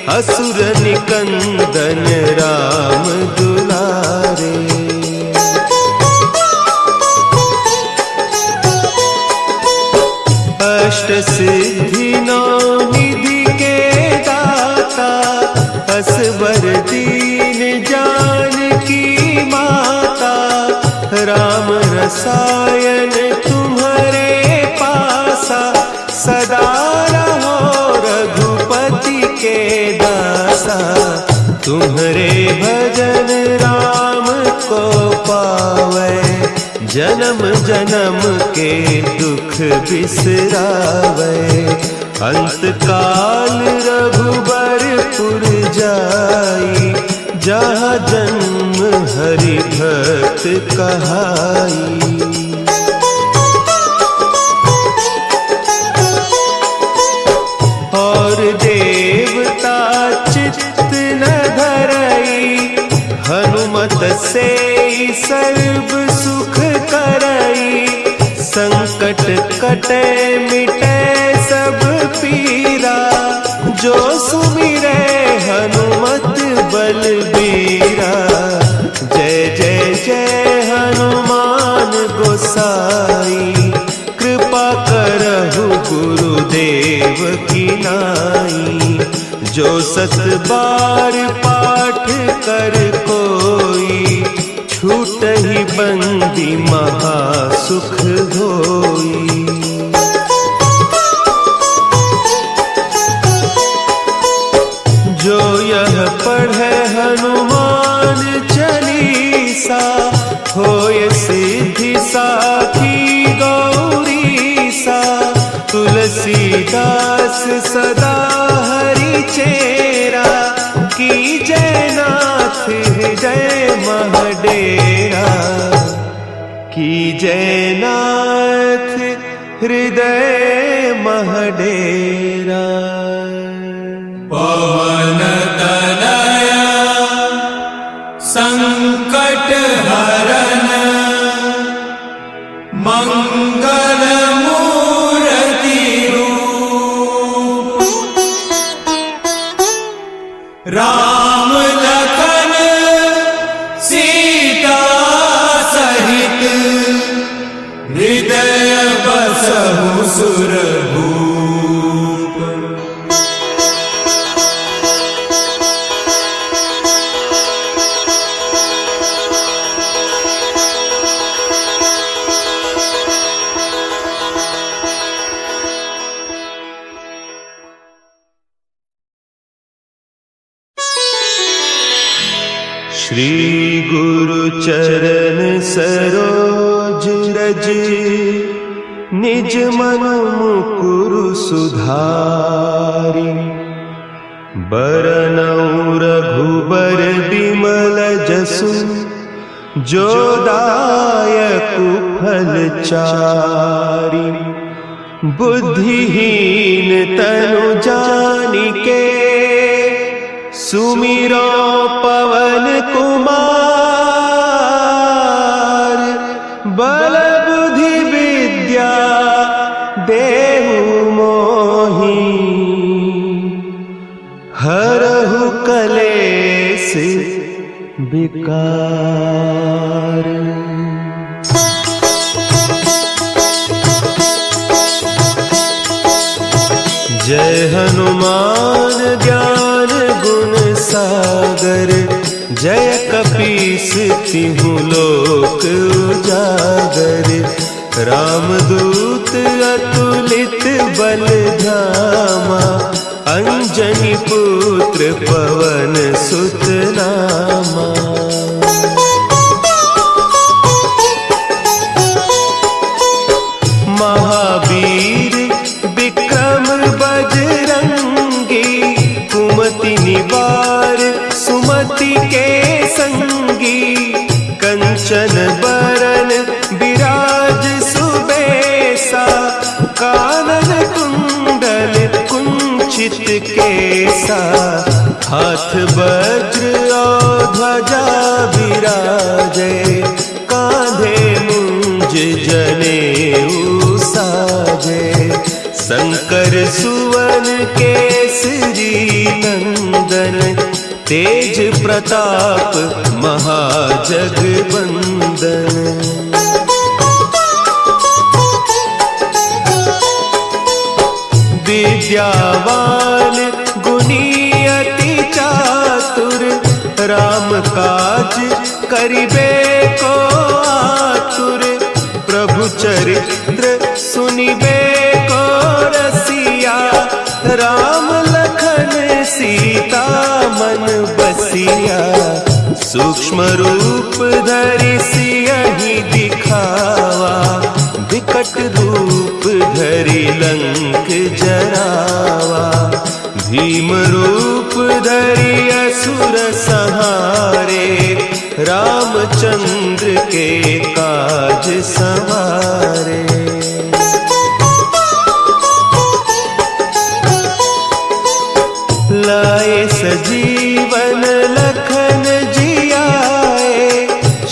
असुर निकंदन राम दुलारे। अष्ट सिद्धि नौ निधि के दाता, असवर दीन जानकी माता। राम रसायन तुम्हारे पासा, सदा रहो रघुपति के दासा। तुम्हारे भजन राम को पावे, जन्म जन्म के दुख बिसरावे। अंत काल रघुबरपुर जाई, जहाँ जन्म हरि भक्त कहाई। और देवता चित्त न धरई, हनुमत से सर्व सुख करई। संकट कटे मिटे सब पीरा, जो सुमिरे हनुमत बलबीरा। जय जय जय हनुमान गोसाई, कृपा करहु गुरुदेव की नाई। जो सत बार पाठ कर कोई, छूटहि बंदी महासुख होई। जो यह पढ़े हनुमान चालीसा, होय सिद्धि साखी गौरीसा। तुलसीदास सदा हरि चेरा, की जयनाथ हृदय महडेरा। की जयनाथ हृदय महडेरा। पवन तनया संकट हरन, मंगल मूर्ति रूप। राम लखन सीता सहित, हृदय बसहु सुरभूप। श्री गुरु चरण सरोज रज, निज मन मुकुरु सुधारि। बरनउँ रघुबर बिमल जसु, जो दायकु फल चारि। बुद्धिहीन तनु जानिके, सुमिरो पवन कुमार। बल बुद्धि विद्या देहु मोहि, हरहु कलेस विकार। जय हनुमान ज्ञान गुण सागर, जय कपीस तिहु लोक उजागर। रामदूत अतुलित बल धामा, अंजनी पुत्र पवन सुत नामा। कंचन बरन विराज सुबेसा, कानन कुंडल कुंचित केसा, हाथ वज्र और ध्वजा विराजे, कांधे मुंज जनेऊ साजे, शंकर सुवन केसरी नंदन, तेज प्रताप महाजगबंदन। विद्यावान गुणी अति चातुर, राम काज करिबे को आतुर, प्रभु चरित्र सुनिबे को रसिया, राम लखन सीता मन बसिया, सूक्ष्म रूप धरि सियहि दिखावा, विकट रूप धरि लंक जरावा, भीम रूप धरि असुर संहारे, रामचंद्र के काज संवारे। लाए सजीवन लखन जियाए,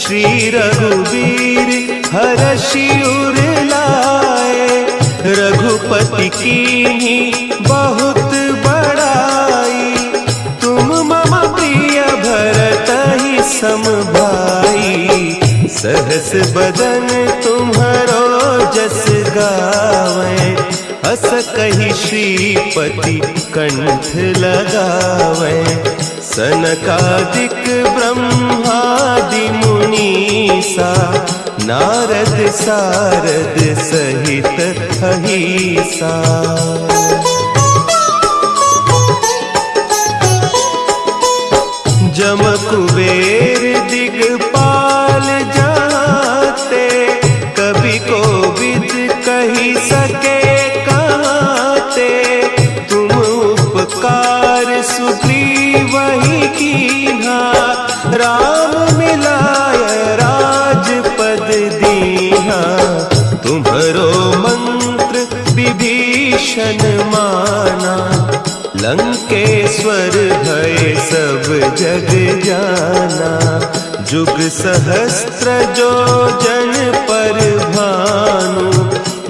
श्री रघुवीर हरषि उर लाए, रघुपति कीन्ही बहुत बड़ाई, तुम मम प्रिय भरतहि सम भाई, सहस बदन तुम्हरो जस गावें, हस कहि श्रीपति कंठ लगावें, सनकादिक ब्रह्मादि मुनीसा, नारद सारद सहित अहीसा। जम कुबेर दिगपाल जाते, कवि कोविद कही सके कहते, तुम उपकार सुग्रीवहि कीन्हा, राम मिलाय राजपद दीन्हा, तुम्हरो मंत्र विभीषण माना, लंकेश्वर भय सब जग जाना, जुग सहस्त्र जो जन पर भानु,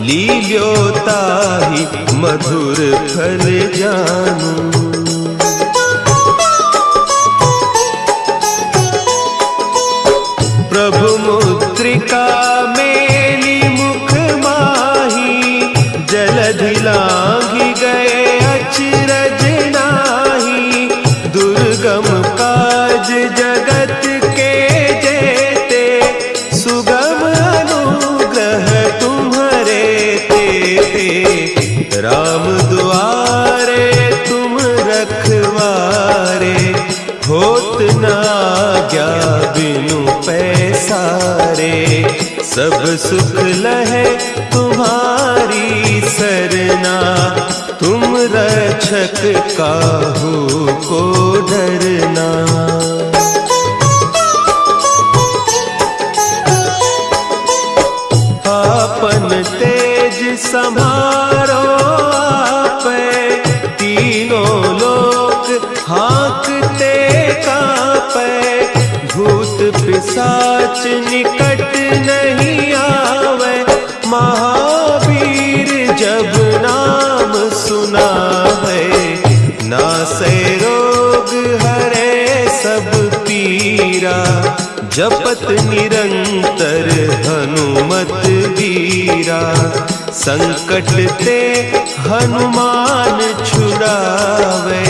लील्योताहि मधुर फल जानू। प्रभु मुद्रिका मेली मुख माही, जलधि लांघि गए अचरज नाही, दुर्गम काज जगत के जेते, सुगम अनुग्रह तुम्हरे तेते, राम दुआरे तुम रखवारे, होत न आज्ञा बिनु पैसारे, सब सुख लहे तुम्हारी सरना, तुम रक्षक काहू को डरना। आपन तेज संभारो आपे, तीनों लोक हाँकते कांपे, भूत पिशाच निकट नहीं आवे, महावीर जब नाम सुना है, नासै रोग हरे सब पीरा, जपत निरंतर हनुमत वीरा, संकट ते हनुमान छुड़ावे,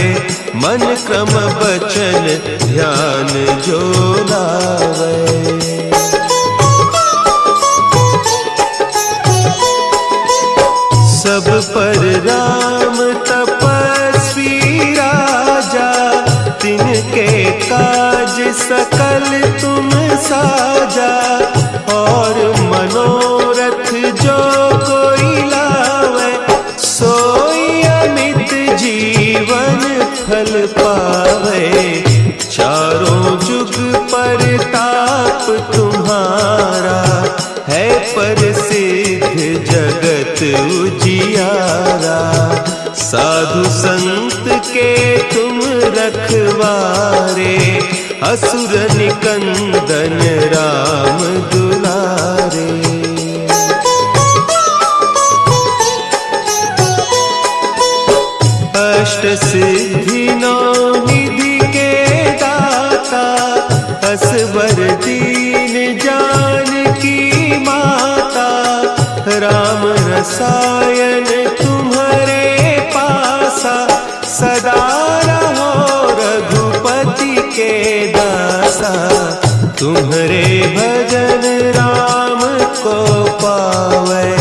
मन क्रम बचन ध्यान जो लावे। सब पर राम तपस्वी राजा, तिनके काज सकल तुम साजा, और मनोरथ जो कोई लावे, सोई अमित जीवन फल पावे, चारों जुग परताप तुम्हारा, संहारे, असुर निकंदन राम दुलारे। अष्ट सिद्धि नौ निधि के दाता, असवर दीन जानकी माता, राम रसायन तुम्हारे पासा, सदा रहो रघुपति के दासा। तुम्हारे भजन राम को पावे,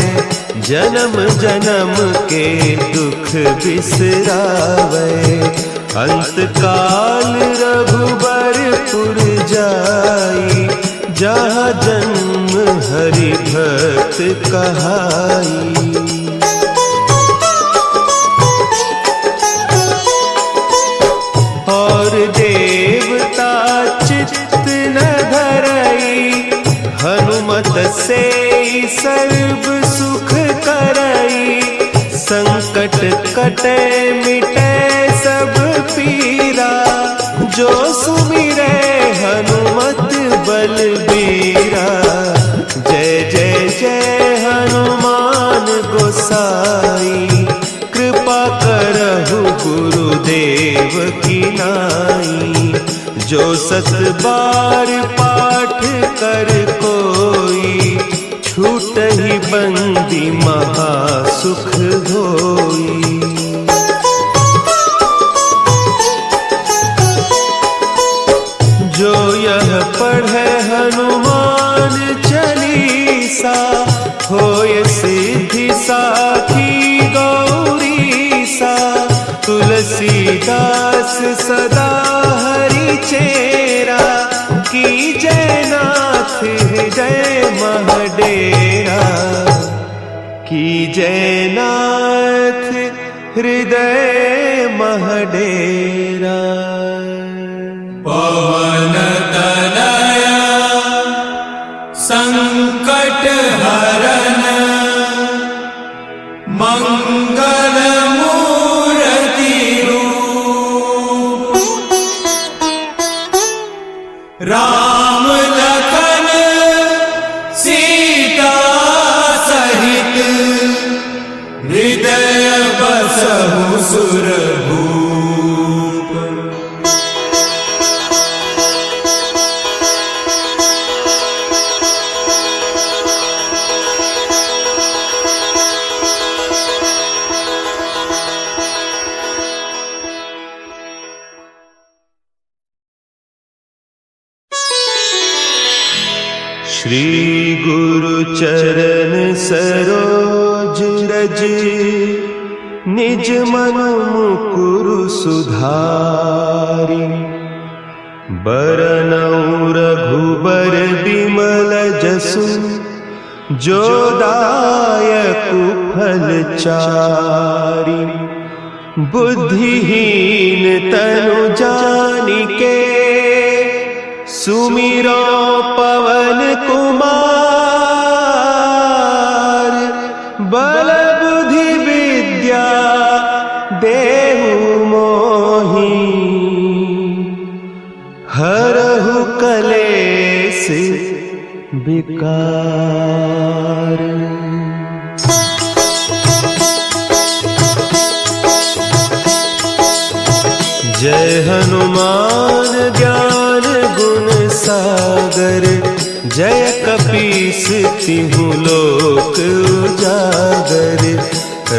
जन्म जन्म के दुख बिसरावे। अंत काल रघुबरपुर जाई, जहाँ जन्म हरि भक्त कहाई। और देवता चित्त न धरई, हनुमत से सर्व सुख करई। संकट कटे मिटे सब पीरा, जो सुमिरे हनुमत बलबीरा। जय जय जय हनुमान गोसाई, कृपा करहु गुरुदेव की नाई। जो सत बार पाठ कर कोई, छूटहि बंदी महासुख होई। जो यह पढ़े हनुमान चालीसा, होय सिद्धि साखी गौरीसा। तुलसीदास सदा हरि चेरा, कीजय नाथ हृदय महडेरा। कीजय नाथ हृदय महडेरा। पवन तनया संकट हरन, मंगल मूर्ति रूप। राम लखन सीता सहित, हृदय बसहु सुरभूप। श्री गुरु चरण सरोज रज, निज मन मुकुरु सुधारि। बरनउँ रघुबर बिमल जसु, जो दायकु फल चारि। बुद्धिहीन तनु जानिके, सुमिरो पवन कुमार। बल बुद्धि विद्या देहु मोहि, हरहु कलेस विकार। जय हनुमान ज्ञान गुण सागर, जय कपीस तिहु लोक उजागर।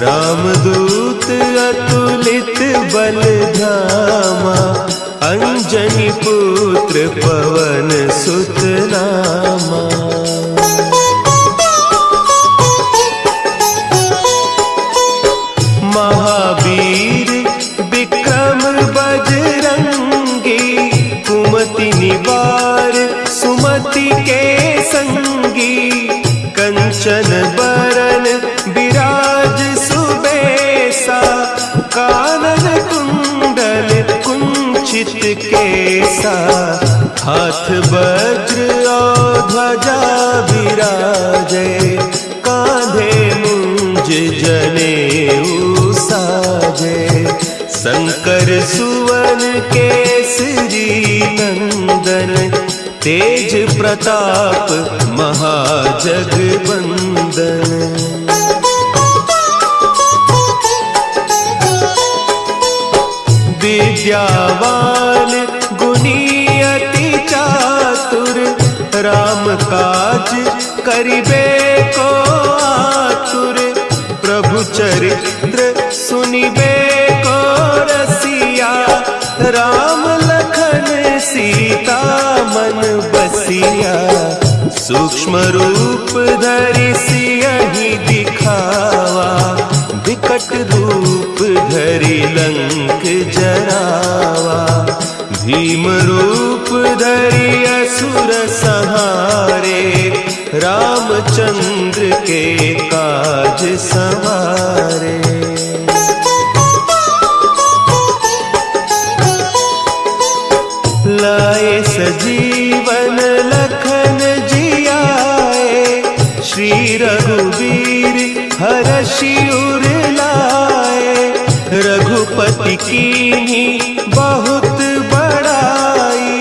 रामदूत अतुलित बल धामा, अंजनी पुत्र पवन सुत नामा। महावीर विक्रम बजरंगी, कुमति निवार सुमति के संगी। कंचन बरन विराज सुबेसा, कानन कुंडल कुंचित केसा। हाथ वज्र और ध्वजा विराजे, कांधे मुंज जनेऊ साजे। शंकर सुवन केसरी नंदन तेज प्रताप महाजगबंदन। विद्यावान गुणी अति चातुर राम काज करिबे को आतुर। प्रभु चरित्र सुनिबे को रसिया राम लखन सीता मन बसिया। सूक्ष्म रूप धरि सियहि दिखावा विकट रूप धरि लंक जरावा। भीम रूप धरि असुर संहारे रामचंद्र के काज संवारे। लाए सजीवन लखन जियाए श्री रघुवीर हरषि उर लाए। रघुपति कीन्ही बहुत बड़ाई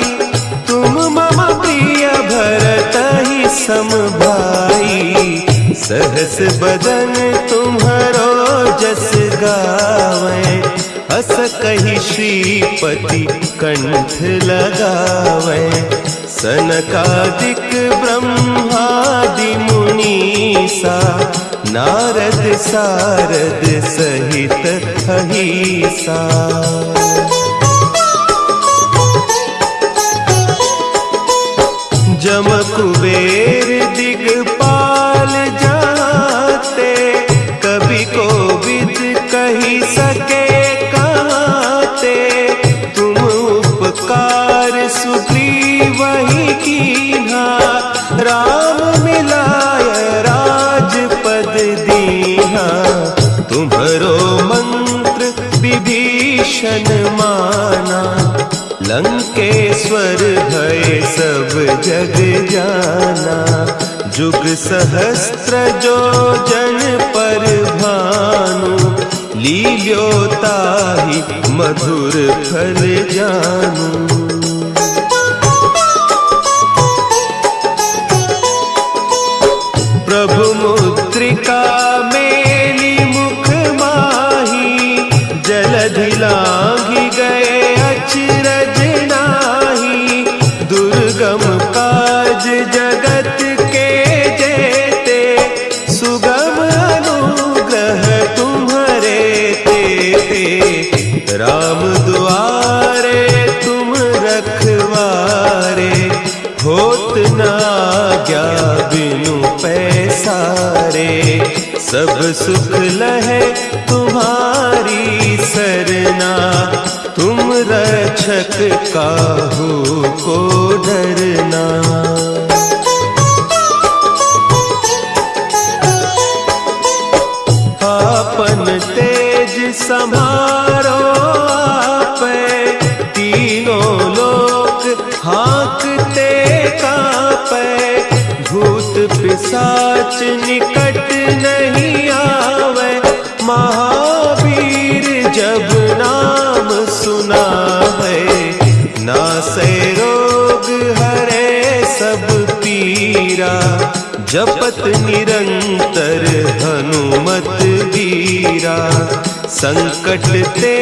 तुम मम प्रिय भरतहि सम भाई। सहस बदन तुम्हरो जस गावें अस कहि श्रीपति कंठ लगावें। सनकादिक ब्रह्मादि मुनीसा नारद सारद सहित अहीसा। जम कुबेर दिगपाल जाते कवि कोविद कही सके कहते। तुम उपकार सुग्रीवहि कीन्हा राम मिलाय राजपद दीन्हा। तुम्हरो मंत्र विभीषण माना लंकेश्वर भय सब जग जाना। जुग सहस्त्र जो जन पर भानु लील्यो ताहि मधुर फल जानू। प्रभु मुद्रिका मेली मुख माही जलधि लांघि गए अचरज नाही। दुर्गम काज जगत के जेते सुगम अनुग्रह तुम्हारे तेते। राम दुआरे तुम रखवारे होत न आज्ञा बिनु पैसारे। सब सुख लहे तुम्हारी सरना तुम रक्षक काहू को डरना। आपन तेज समारो आपे तीनों लोक हाँकते कापे। भूत पिशाच निकट नहीं आवे महावीर जब नाम सुनावे। नासै रोग हरे सब पीरा जपत निरंतर हनुमत वीरा। संकट ते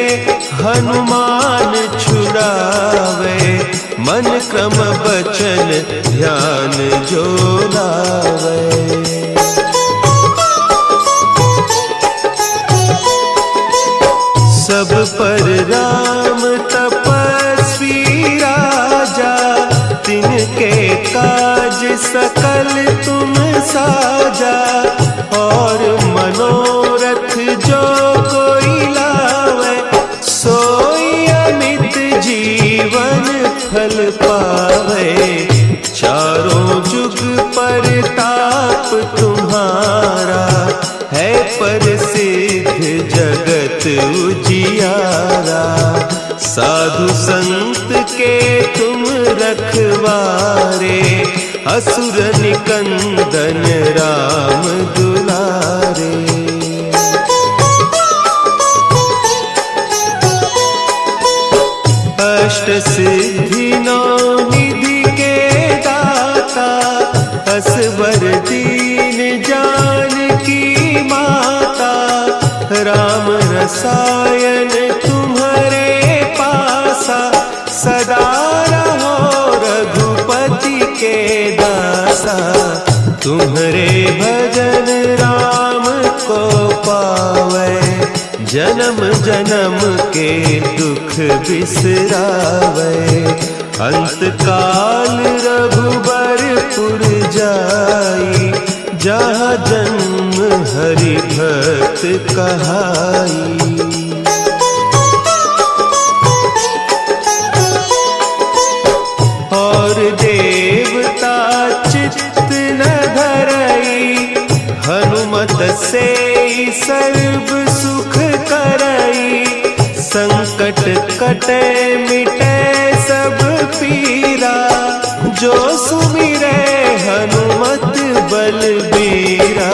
हनुमान छुड़ावे मन क्रम बचन ध्यान जो लावे। सब पर राम तपस्वी राजा तिनके काज सकल तुम साजा। और मनोरथ जो कोई लावे सोई अमित जीवन फल पावे। चारों जुग परताप तुम्हारा है प्रसिद्ध जगत उजियारा। साधु संत के तुम रखवारे असुर निकंदन राम दुलारे। अष्ट सिद्धि नौ निधि रसायन तुम्हारे पासा, सदा रहो रघुपति के दासा। तुम्हारे भजन राम को पावे, जन्म जन्म के दुख बिसरावे। अंत काल रघुबरपुर जाई, जहाँ जन्म हरि भक्त कहाई। और देवता चित्त न धरई, हनुमत से सर्व सुख करई। संकट कटे मिटे सब पीरा, जो सुमिरे हनुमत बलबीरा।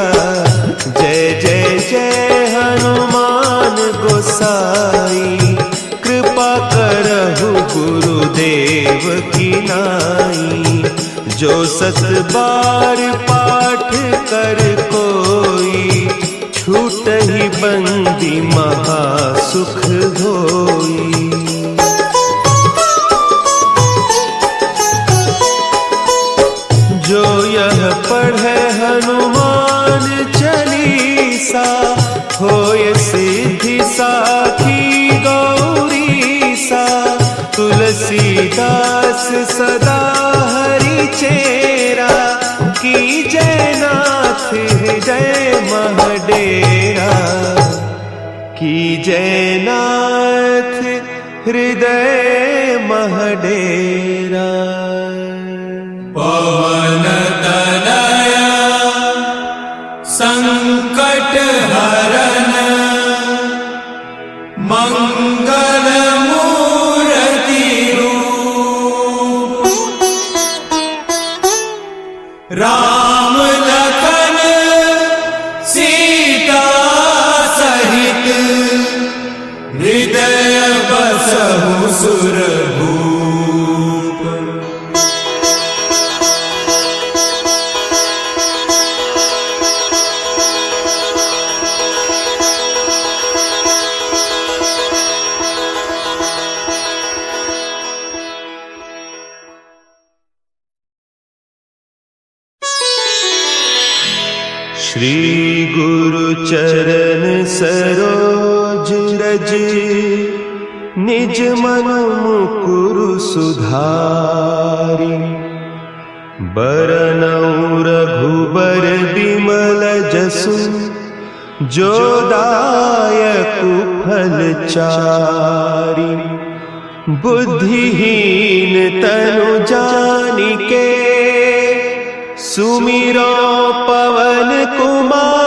जय जय जय हनुमान गोसाई, कृपा करहु गुरुदेव की नाई। जो सत बार पाठ कर कोई, छूटहि बंदी महासुख होई। जो यह पढ़े हनुमान चालीसा, होय सिद्धि साखी गौरीसा। तुलसीदास सदा हरि चेरा, की जयनाथ हृदय महडेरा। की जयनाथ हृदय महडेरा। पवन तनया संकट हरन, मंगल मूर्ति रूप। राम लखन सीता सहित, हृदय बसहु सुरभूप। श्री गुरु चरण सरोज रज, निज मन मुकुरु सुधारि। बरनउँ रघुबर बिमल जसु, जो दायकु फल चारि। बुद्धिहीन तनु जानिके, सुमिरो पवन कुमार।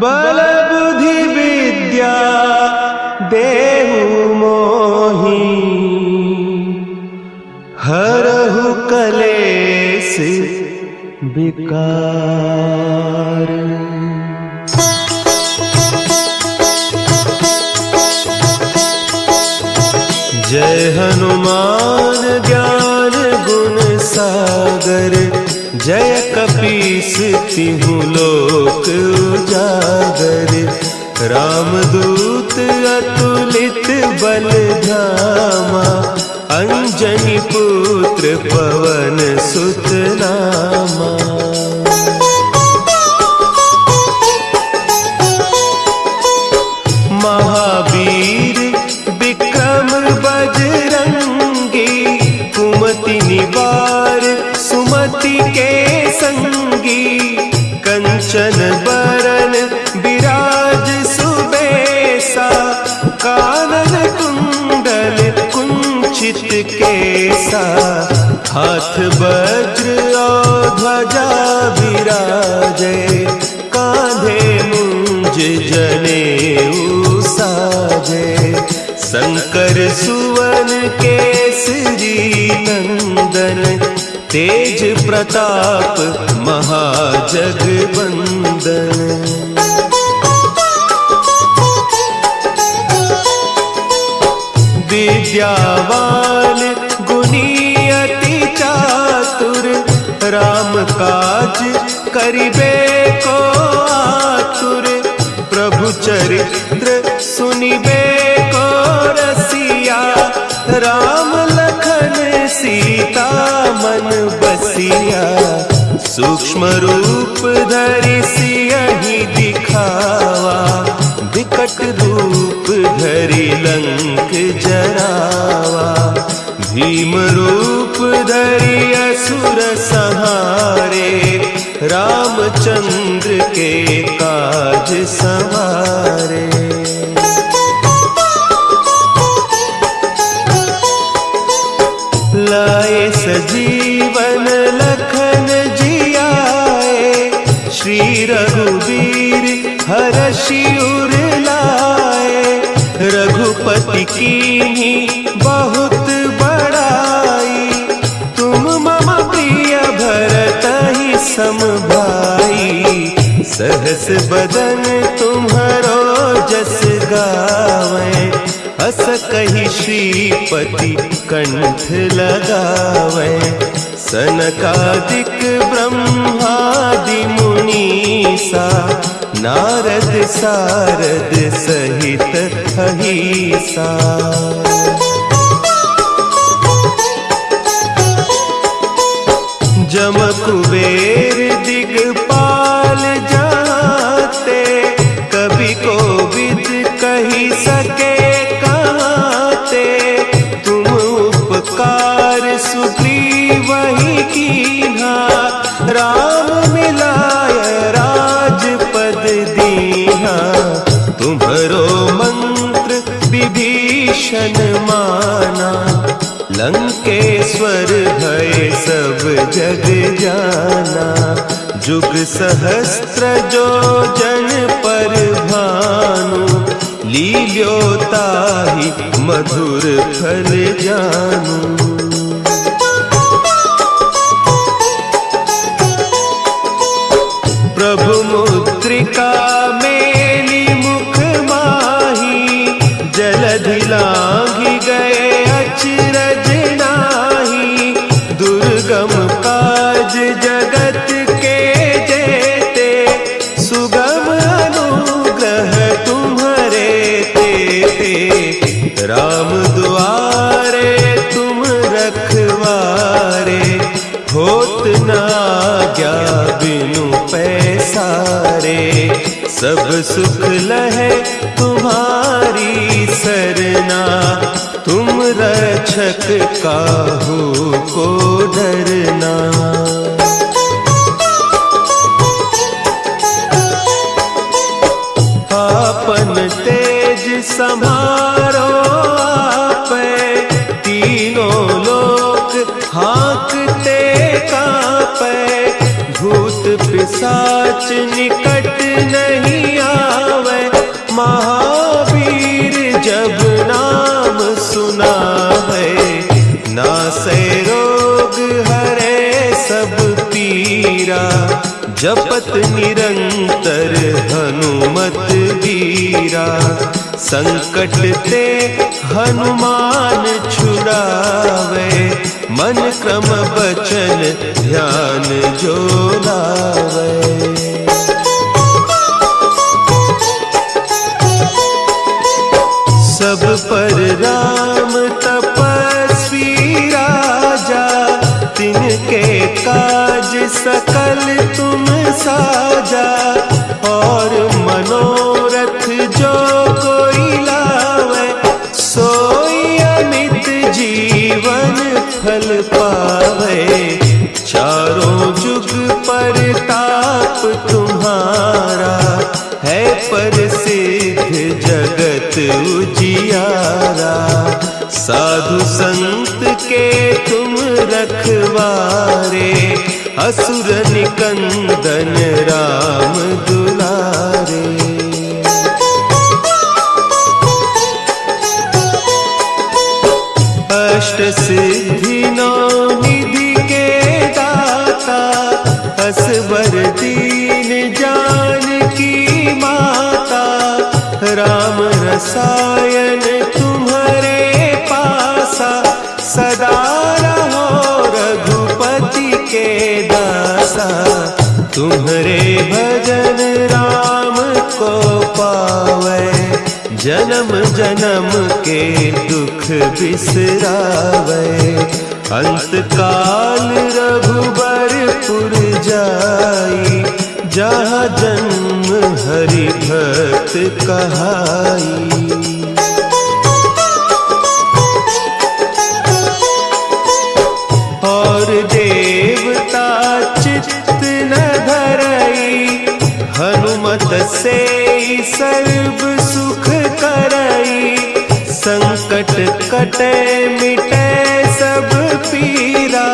बल बुद्धि विद्या देहु मोहि, हरहु कलेस विकार। जय हनुमान ज्ञान गुण सागर, जय कपीस तिहु लोक उजागर। रामदूत अतुलित बल धामा, अंजनी पुत्र पवन सुत नामा। महावीर विक्रम बजरंगी, कुमति निवार सुमति के संगी। कंचन बरन विराज सुबेसा, कानन कुंडल कुंचित केसा। हाथ वज्र और ध्वजा विराजे, कांधे मुंज जनेऊ साजे। शंकर सुवन केसरी नंदन, तेज प्रताप महाजगवंदन। विद्यावान गुणी अति चातुर, राम काज करिबे को आतुर। प्रभु चरित्र सुनिबे को रसिया, राम लखन सीता मन बसिया। सूक्ष्म रूप धरि सियहि दिखावा, विकट रूप धरि लंक जरावा। भीम रूप धरि असुर संहारे, रामचंद्र के काज संवारे। लाए सजीवन लखन जियाए, श्री रघुवीर हरषि उर लाए। रघुपति कीन्ही बहुत बड़ाई, तुम मम प्रिय भरतहि सम भाई। सहस बदन तुम्हरो जस गावें, हस कहि श्रीपति कंठ लगावें। सनकादिक ब्रह्मादि मुनीसा, नारद सारद सहित अहीसा। जम कुबेर दिगपाल जाते, कवि कोविद कही सके कहते। तुम उपकार सुग्रीवहि कीन्हा, राम मिलाय राजपद दीन्हा। तुम्हरो मंत्र विभीषण माना, लंकेश्वर भय सब जग जाना। जुग सहस्त्र जो जन पर भानु, लील्योताहि मधुर फल जानू। प्रभु मुद्रिका मेली मुख माही, जलधि लांघि गए अचरज नाही। दुर्गम काज जगत के जेते, सुगम अनुग्रह तुम्हरे तेते। राम दुआरे तुम रखवारे, होत न आज्ञा बिनु पैसारे। सब सुख लहे तुम्हारी सरना, तुम रक्षक काहू को डरना। आपन तेज समारो आपै, तीनों लोक हाँकते कांपै। भूत पिशाच निकट नहीं आवे, महावीर जब नाम सुनावे। नासै रोग हरे सब पीरा, जपत निरंतर हनुमत वीरा। संकट ते हनुमान छुड़ावे, मन क्रम बचन ध्यान जो लावे। सब पर राम तपस्वी राजा, तिनके काज सकल तुम साजा। और मनोरथ जो कोई लावे, सोई अमित जीवन फल पावे। चारों जुग परताप तुम्हारा, है प्रसिद्ध जगत उजियारा। साधु संत के तुम रखवारे, असुर निकंदन राम दुलारे। अष्ट सिद्धि नौ निधि के दाता, असवर दीन जानकी माता। राम रसायन तुम्हारे पासा, सदा रहो रघुपति के दासा। तुम्हारे भजन राम को पा पावे, जन्म जन्म के दुख बिसरावे। अंत काल रघुबरपुर जाई, जहाँ जन्म हरि भक्त कहाई। और देवता चित्त न धरई, हनुमत से सर्व सुख करई। संकट कटे मिटे सब पीरा,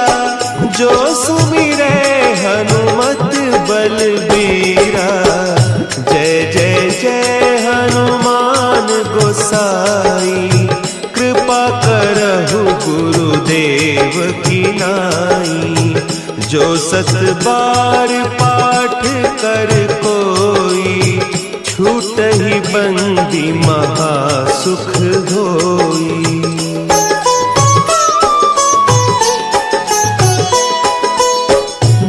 जो सुमिरे हनुमत बलबीरा। जय जय जय हनुमान गोसाई, कृपा करहु गुरुदेव की नाई। जो सत बार पाठ कर कोई, छूटहि बंदी महासुख होई।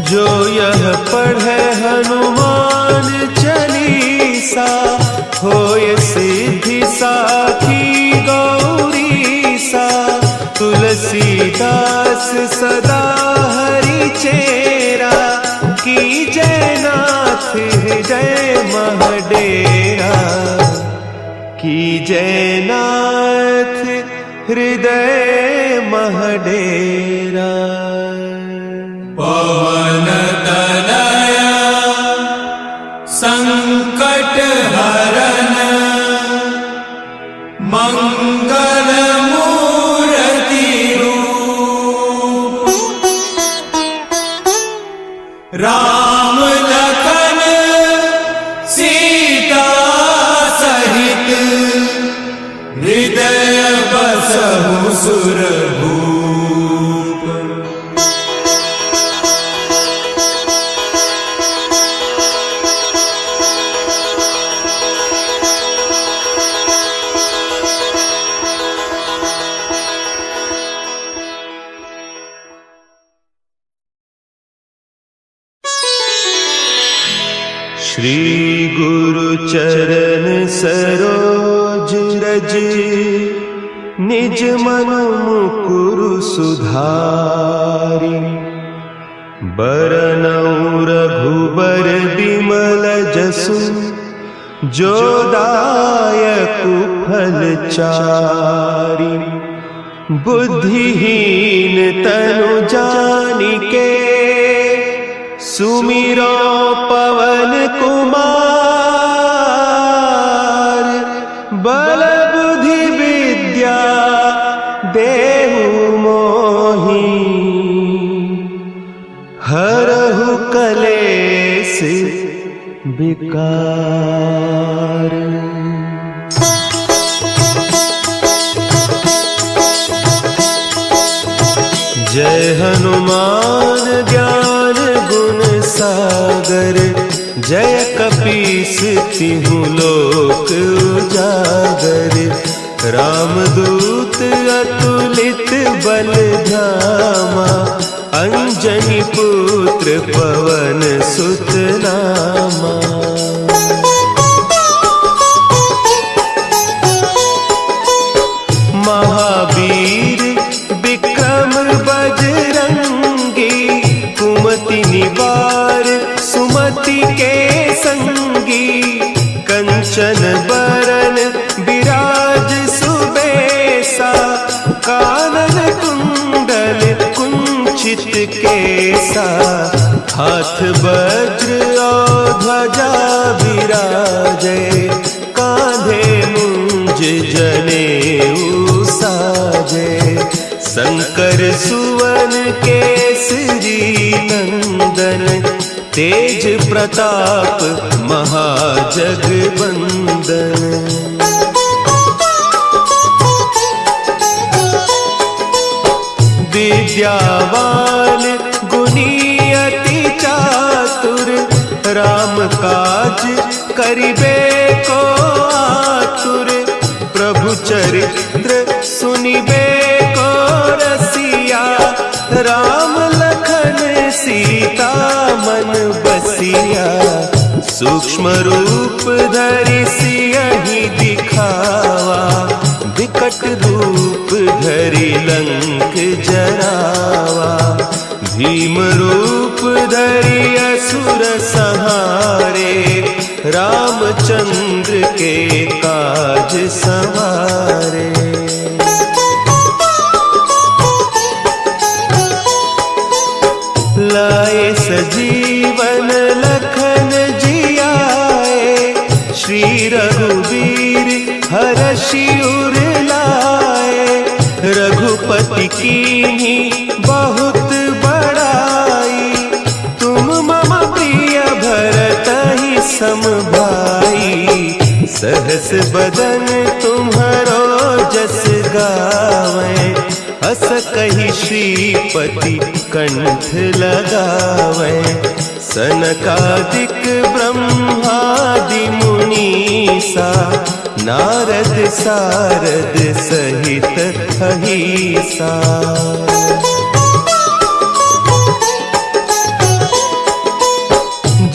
जो यह पढ़े हनुमान चालीसा, होय सिद्धि साखी गौरीसा। तुलसीदास सदा हरि चेरा, की जयनाथ हृदय महडेरा। की जयनाथ हृदय महडेरा। पवन तनया संकट हरन, मंगल मूर्ति रूप। राम लखन सीता सहित, हृदय बसहु सुरभूप। श्री गुरु चरण सरोज रज, निज मन मुकुरु सुधारि। बरनउँ रघुबर बिमल जसु, जो दायकु फल चारि। बुद्धिहीन तनु जानिके, सुमिरो पवन कुमार। बल बुद्धि विद्या देहु मोहि, हरहु कलेस विकार। जय हनुमान ज्ञान गुण सागर, जय कपीस तिहु लोक उजागर। रामदूत अतुलित बल धामा, अंजनी पुत्र पवन सुत नामा। महावीर विक्रम बजरंगी, कुमति निवार सुमति के संगी। कंचन बरन विराज सुबेसा, कानन कुंडल कुंचित केसा। हाथ वज्र और ध्वजा विराजे, कांधे मुंज जनेऊ साजे। शंकर सुवन केसरी नंदन, तेज प्रताप महाजगवंदन। विद्यावान गुणी अति चातुर, राम काज करिबे को आतुर। प्रभु चरित्र सुनिबे को रसिया, राम लखन सीता मन बसिया। सूक्ष्म रूप धरि सियहि दिखावा, विकट रूप धरि लंक जरावा। भीम रूप धरि असुर संहारे, रामचंद्र के काज संवारे। लाए सजीवन लखन जियाए, श्री रघुवीर हरषि उर लाए। रघुपति कीन्ही बहुत बड़ाई, तुम मम प्रिय भरतहि सम भाई। सहस बदन तुम्हरो जस गावें, अस कहि श्रीपति कंठ लगावें। सनकादिक ब्रह्मादि मुनीसा, नारद सारद सहित अहीसा।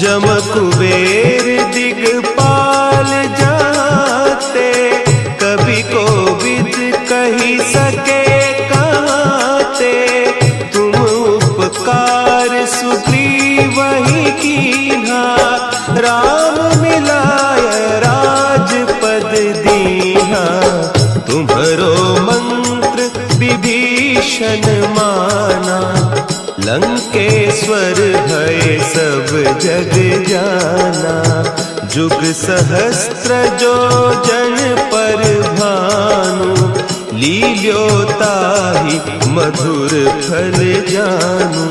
जम कुबेर दिगपाल जाते, कवि कोविद कही सके कहते। तुम उपकार सुग्रीवहि कीन्हा, राम मिलाय राजपद दीन्हा। तुम्हरो मंत्र विभीषण माना, लंकेश्वर भय सब जग जाना। जुग सहस्त्र जो जन पर भानु, लील्योताहि मधुर फल जानू।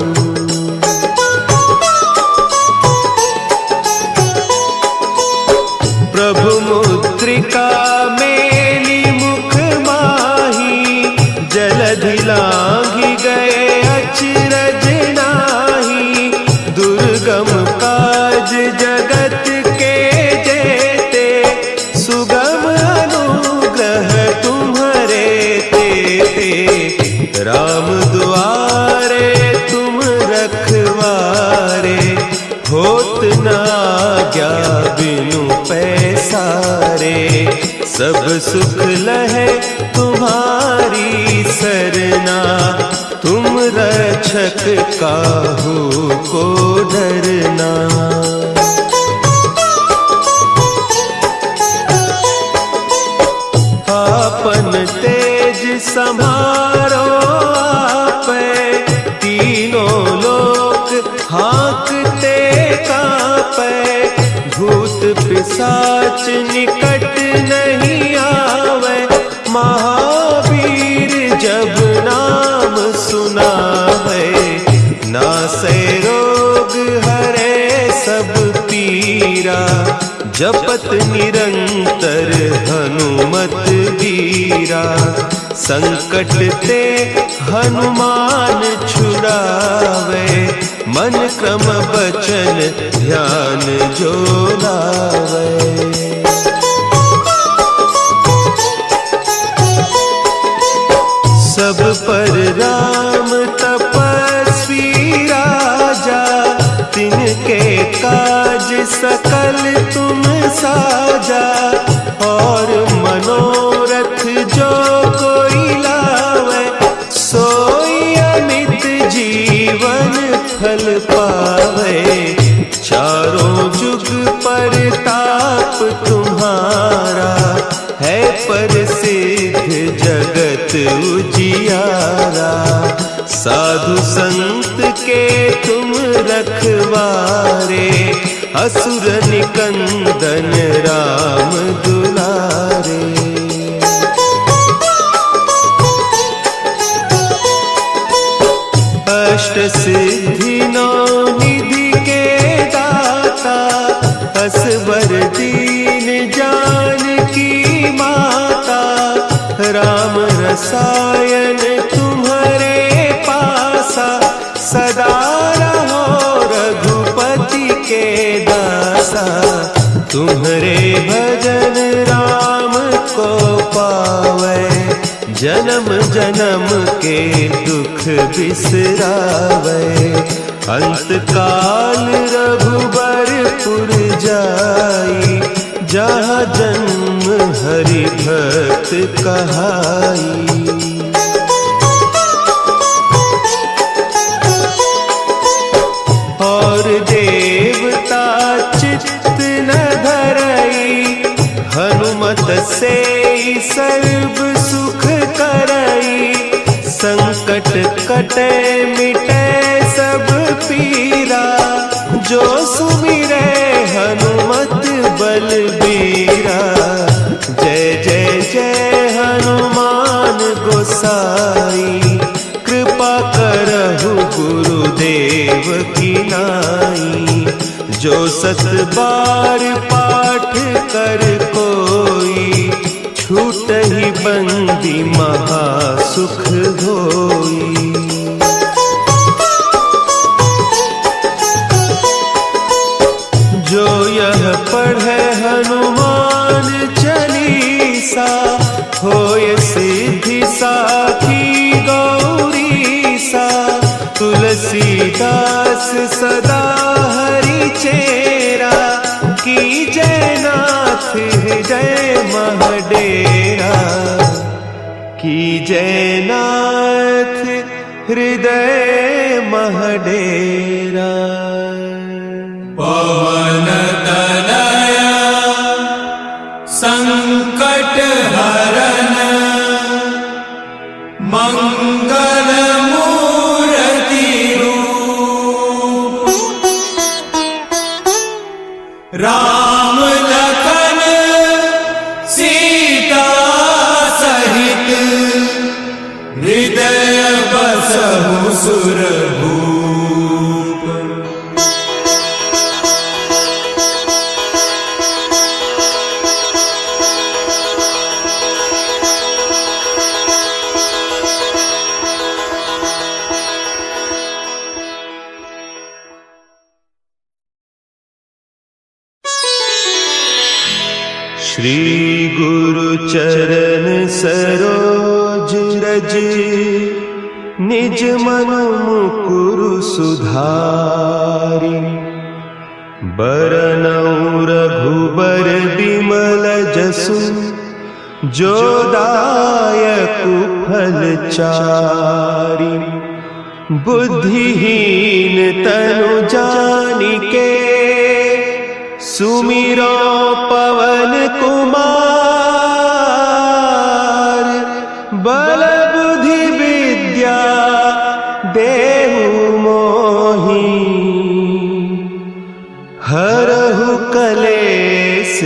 प्रभु मुद्रिका मेली मुख माही, जलधि लांघि गए अचरज नाही। दुर्गम काज जगत के जेते, सुगम अनुग्रह तुम्हरे तेते। राम दुआरे तुम रखवारे, होत न आज्ञा बिनु पैसारे। सब सुख लहे तुम्हारी सरना, तुम रक्षक काहू को डरना। आपन तेज समारो आपै, तीनों लोक हाँकते कांपै। भूत पिशाच निकट नहीं आवे, महावीर जब नाम सुनावे। नासै रोग हरे सब पीरा, जपत निरंतर हनुमत बीरा। संकट ते हनुमान छुड़ावे, मन क्रम बचन ध्यान जो लावे। सब पर राम तपस्वी राजा, तिनके काज सकल तुम साजा। और मनोरथ जो कोई लावे, सोई अमित जीवन फल पावे। चारों जुग परताप तुम्हारा, है प्रसिद्ध जगत उजियारा। साधु संत के तुम रखवारे, असुर निकंदन राम दुलारे। अष्ट सिद्धि नौ निधि के दाता, असवर दीन जानकी माता। राम रसायन तुम्हारे पासा, सदा रहो रघुपति के दासा। तुम्हारे भजन राम को पावे, जन्म जन्म के दुख बिसरावे। अंतकाल रघुबरपुर जाई, जहाँ जन्म हरि भक्त कहाई। और देवता चित्त न धरई, हनुमत से सर्व सुख करई। संकट कटे मिटे सब पीरा, जो सुमिरे हनुमत बलबीरा। जय जय जय हनुमान गोसाई, कृपा करहु गुरुदेव की नाई। जो 7 बार पाठ कर कोई, छूटहि बंदी महासुख होई। जो यह पढ़े हनुमान चालीसा, होय सिद्धि साखी गौरीसा। तुलसीदास सदा हरि चेरा, की जयनाथ हृदय महडेरा। की जयनाथ हृदय महडेरा। पवन तनया संकट हरन, मंगल मूर्ति रूप। राम लखन सीता सहित, हृदय बसहु सुरभूप। श्री गुरु चरण सरोज रज, निज मन मुकुरु सुधारि। बरनउँ रघुबर बिमल जसु, जो दायकु फल चारि। बुद्धिहीन तनु जानिके, सुमिरो पवन कुमार। बल बुद्धि विद्या देहु मोहि, हरहु कलेस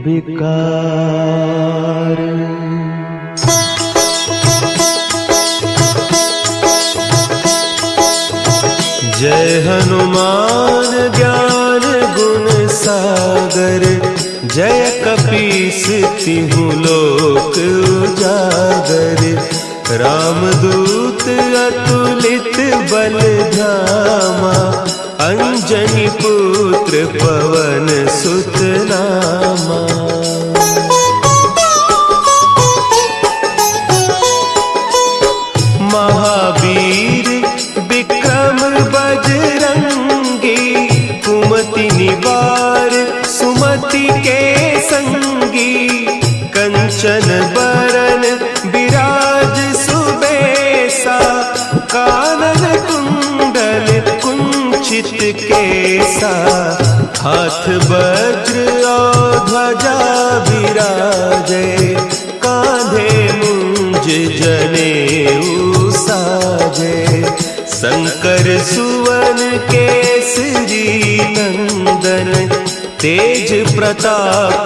विकार। जय हनुमान ज्ञान गुण सागर, जय कपीस तिहु लोक उजागर। रामदूत अतुलित बल धामा, अंजनी पुत्र पवन सुत नामा। महावीर विक्रम बजरंगी, कुमति निवार सुमति के संगी। कंचन बरन विराज सुबेसा, कानन कुंडल कुंचित केसा। हाथ वज्र और ध्वजा विराजे, कांधे मुंज जनेऊ साजे। शंकर सुवन केसरी नंदन, तेज प्रताप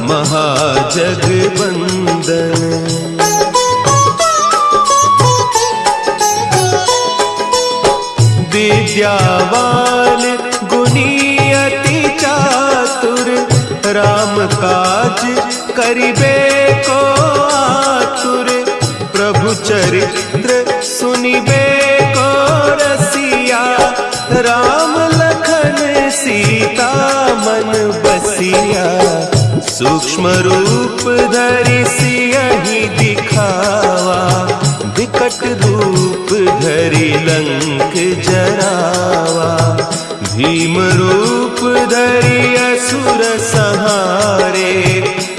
महाजगबंदन। विद्यावान गुणी अति चातुर, राम काज करिबे को आतुर। प्रभु चरित्र सुनिबे को रसिया, राम लखन सीता मन बसिया। सूक्ष्म रूप धरि सियहि दिखावा, विकट रूप धरि लंका अनेक जरावा। भीम रूप धरि असुर संहारे,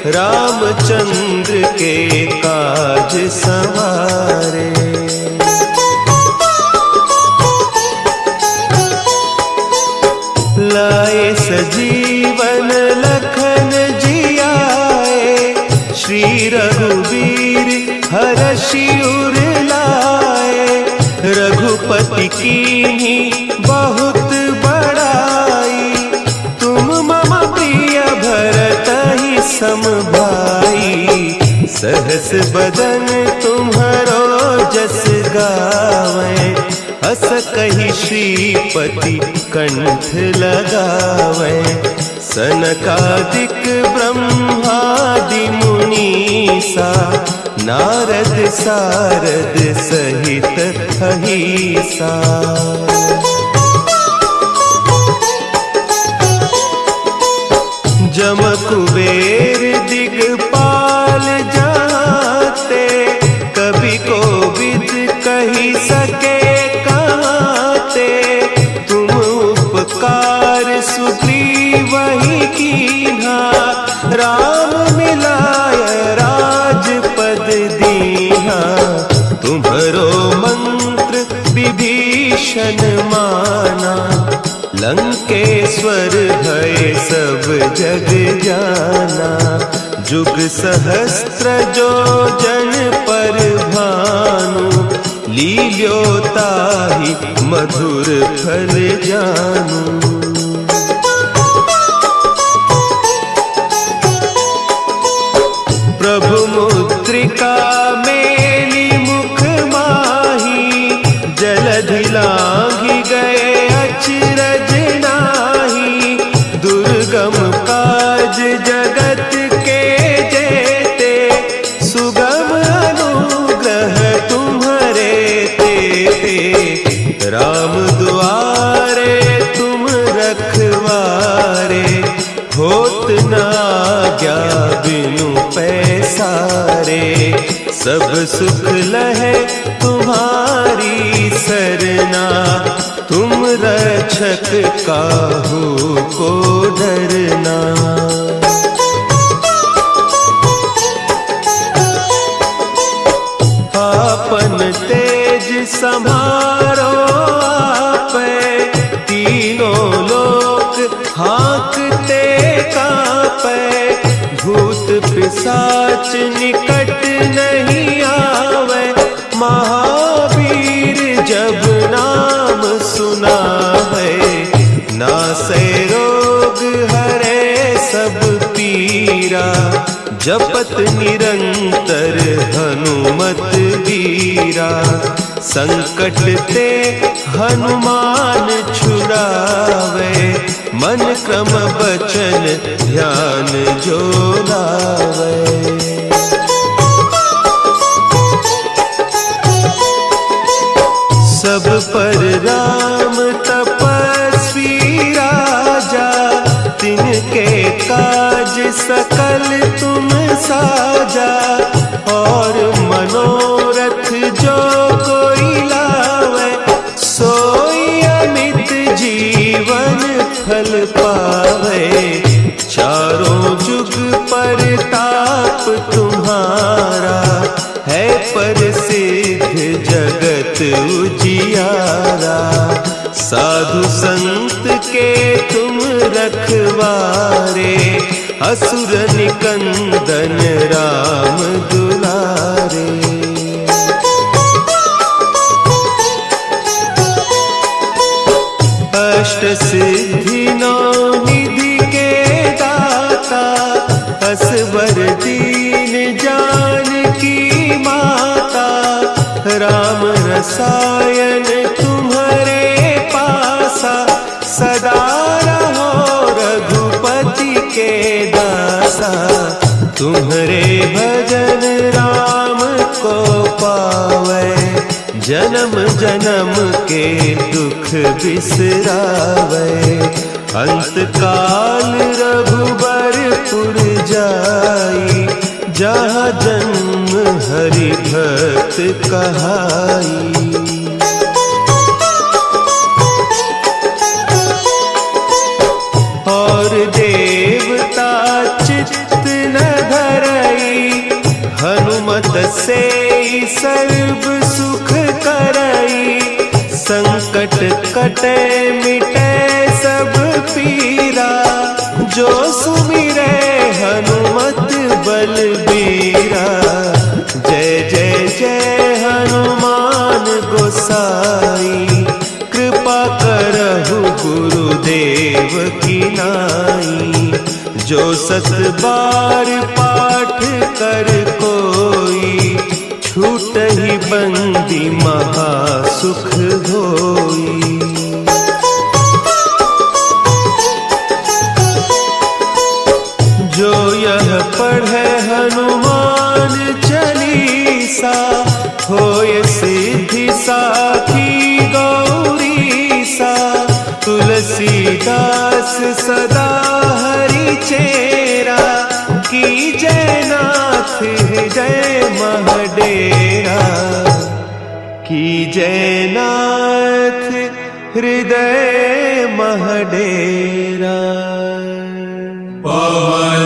रामचंद्र के काज संवारे। लाए सजीवन लखन जियाए, श्री रघुवीर हरषि उर लाए। रघुपति कीन्ही बहुत बड़ाई, तुम मम प्रिय भरतहि सम भाई। सहस बदन तुम्हरो जस गावें, हस कहि श्रीपति कंठ लगावें। सनकादिक ब्रह्मादि मुनीसा, नारद सारद सहित अहीसा। जम कुबेर दिगपाल जाते, कवि कोविद कही सके कहते। तुम उपकार सुग्रीवहि कीन्हा, राम मिलाय राजपद दीन्हा। तुम्हरो मंत्र विभीषण माना, लंकेश्वर भय सब जग जाना। जुग सहस्त्र जो जन पर भानु, लील्यो ताहि मधुर फल जानू। प्रभु मुद्रिका मेली मुख माही, जलधि लांघि गए अचरज नाही। दुर्गम काज जगत के जेते, सुगम अनुग्रह तुम्हरे तेते। राम दुआरे तुम रखवारे, होत न आज्ञा बिनु पैसारे। सब सुख लहे तुम्हारी सरना, तुम रक्षक काहू को डरना। आपन तेज समारो आपै, तीनों लोक हाँकते कांपै। भूत पिशाच निकट नहीं आवे, महावीर जब नाम सुनावे। नासै रोग हरे सब पीरा, जपत निरंतर हनुमत वीरा। संकट ते हनुमान छुड़ावे, मन क्रम बचन ध्यान जो लावे। सब पर राम तपस्वी राजा, तिनके काज सकल तुम साजा। और मनोरथ जो कोई लावे, सोई अमित जीवन फल पावे। चारों जुग परताप तुम्हारा, है प्रसिद्ध जगत उजियारा। साधु संत के तुम रखवारे, असुर निकंदन राम दुलारे। अष्ट सिद्धि नौ निधि के दाता, असवर दीन जानकी माता। राम रसायन तुम्हारे पासा, सदा रहो रघुपति के दासा। तुम्हारे भजन राम को पावे, जन्म जन्म के दुख बिसरावे। अंत काल रघुबरपुर जाई, जहाँ जन्म हरि भक्त कहाई। और देवता चित्त न धरई, हनुमत से सर्व सुख करई। संकट कटे मिटे सब पीरा, जो सुमिरे हनुमत बलबीरा। जय जय जय हनुमान गोसाई, कृपा करहु गुरुदेव की नाई। जो 7 बार पाठ कर कोई, छूटहि बंदी महासुख होई। जो यह पढ़े हनुमान चालीसा, होय सिद्धि साखी गौरीसा। तुलसीदास सदा हरि चेरा, की जय नाथ हृदय महडेरा। की जय नाथ हृदय महडेरा। पवन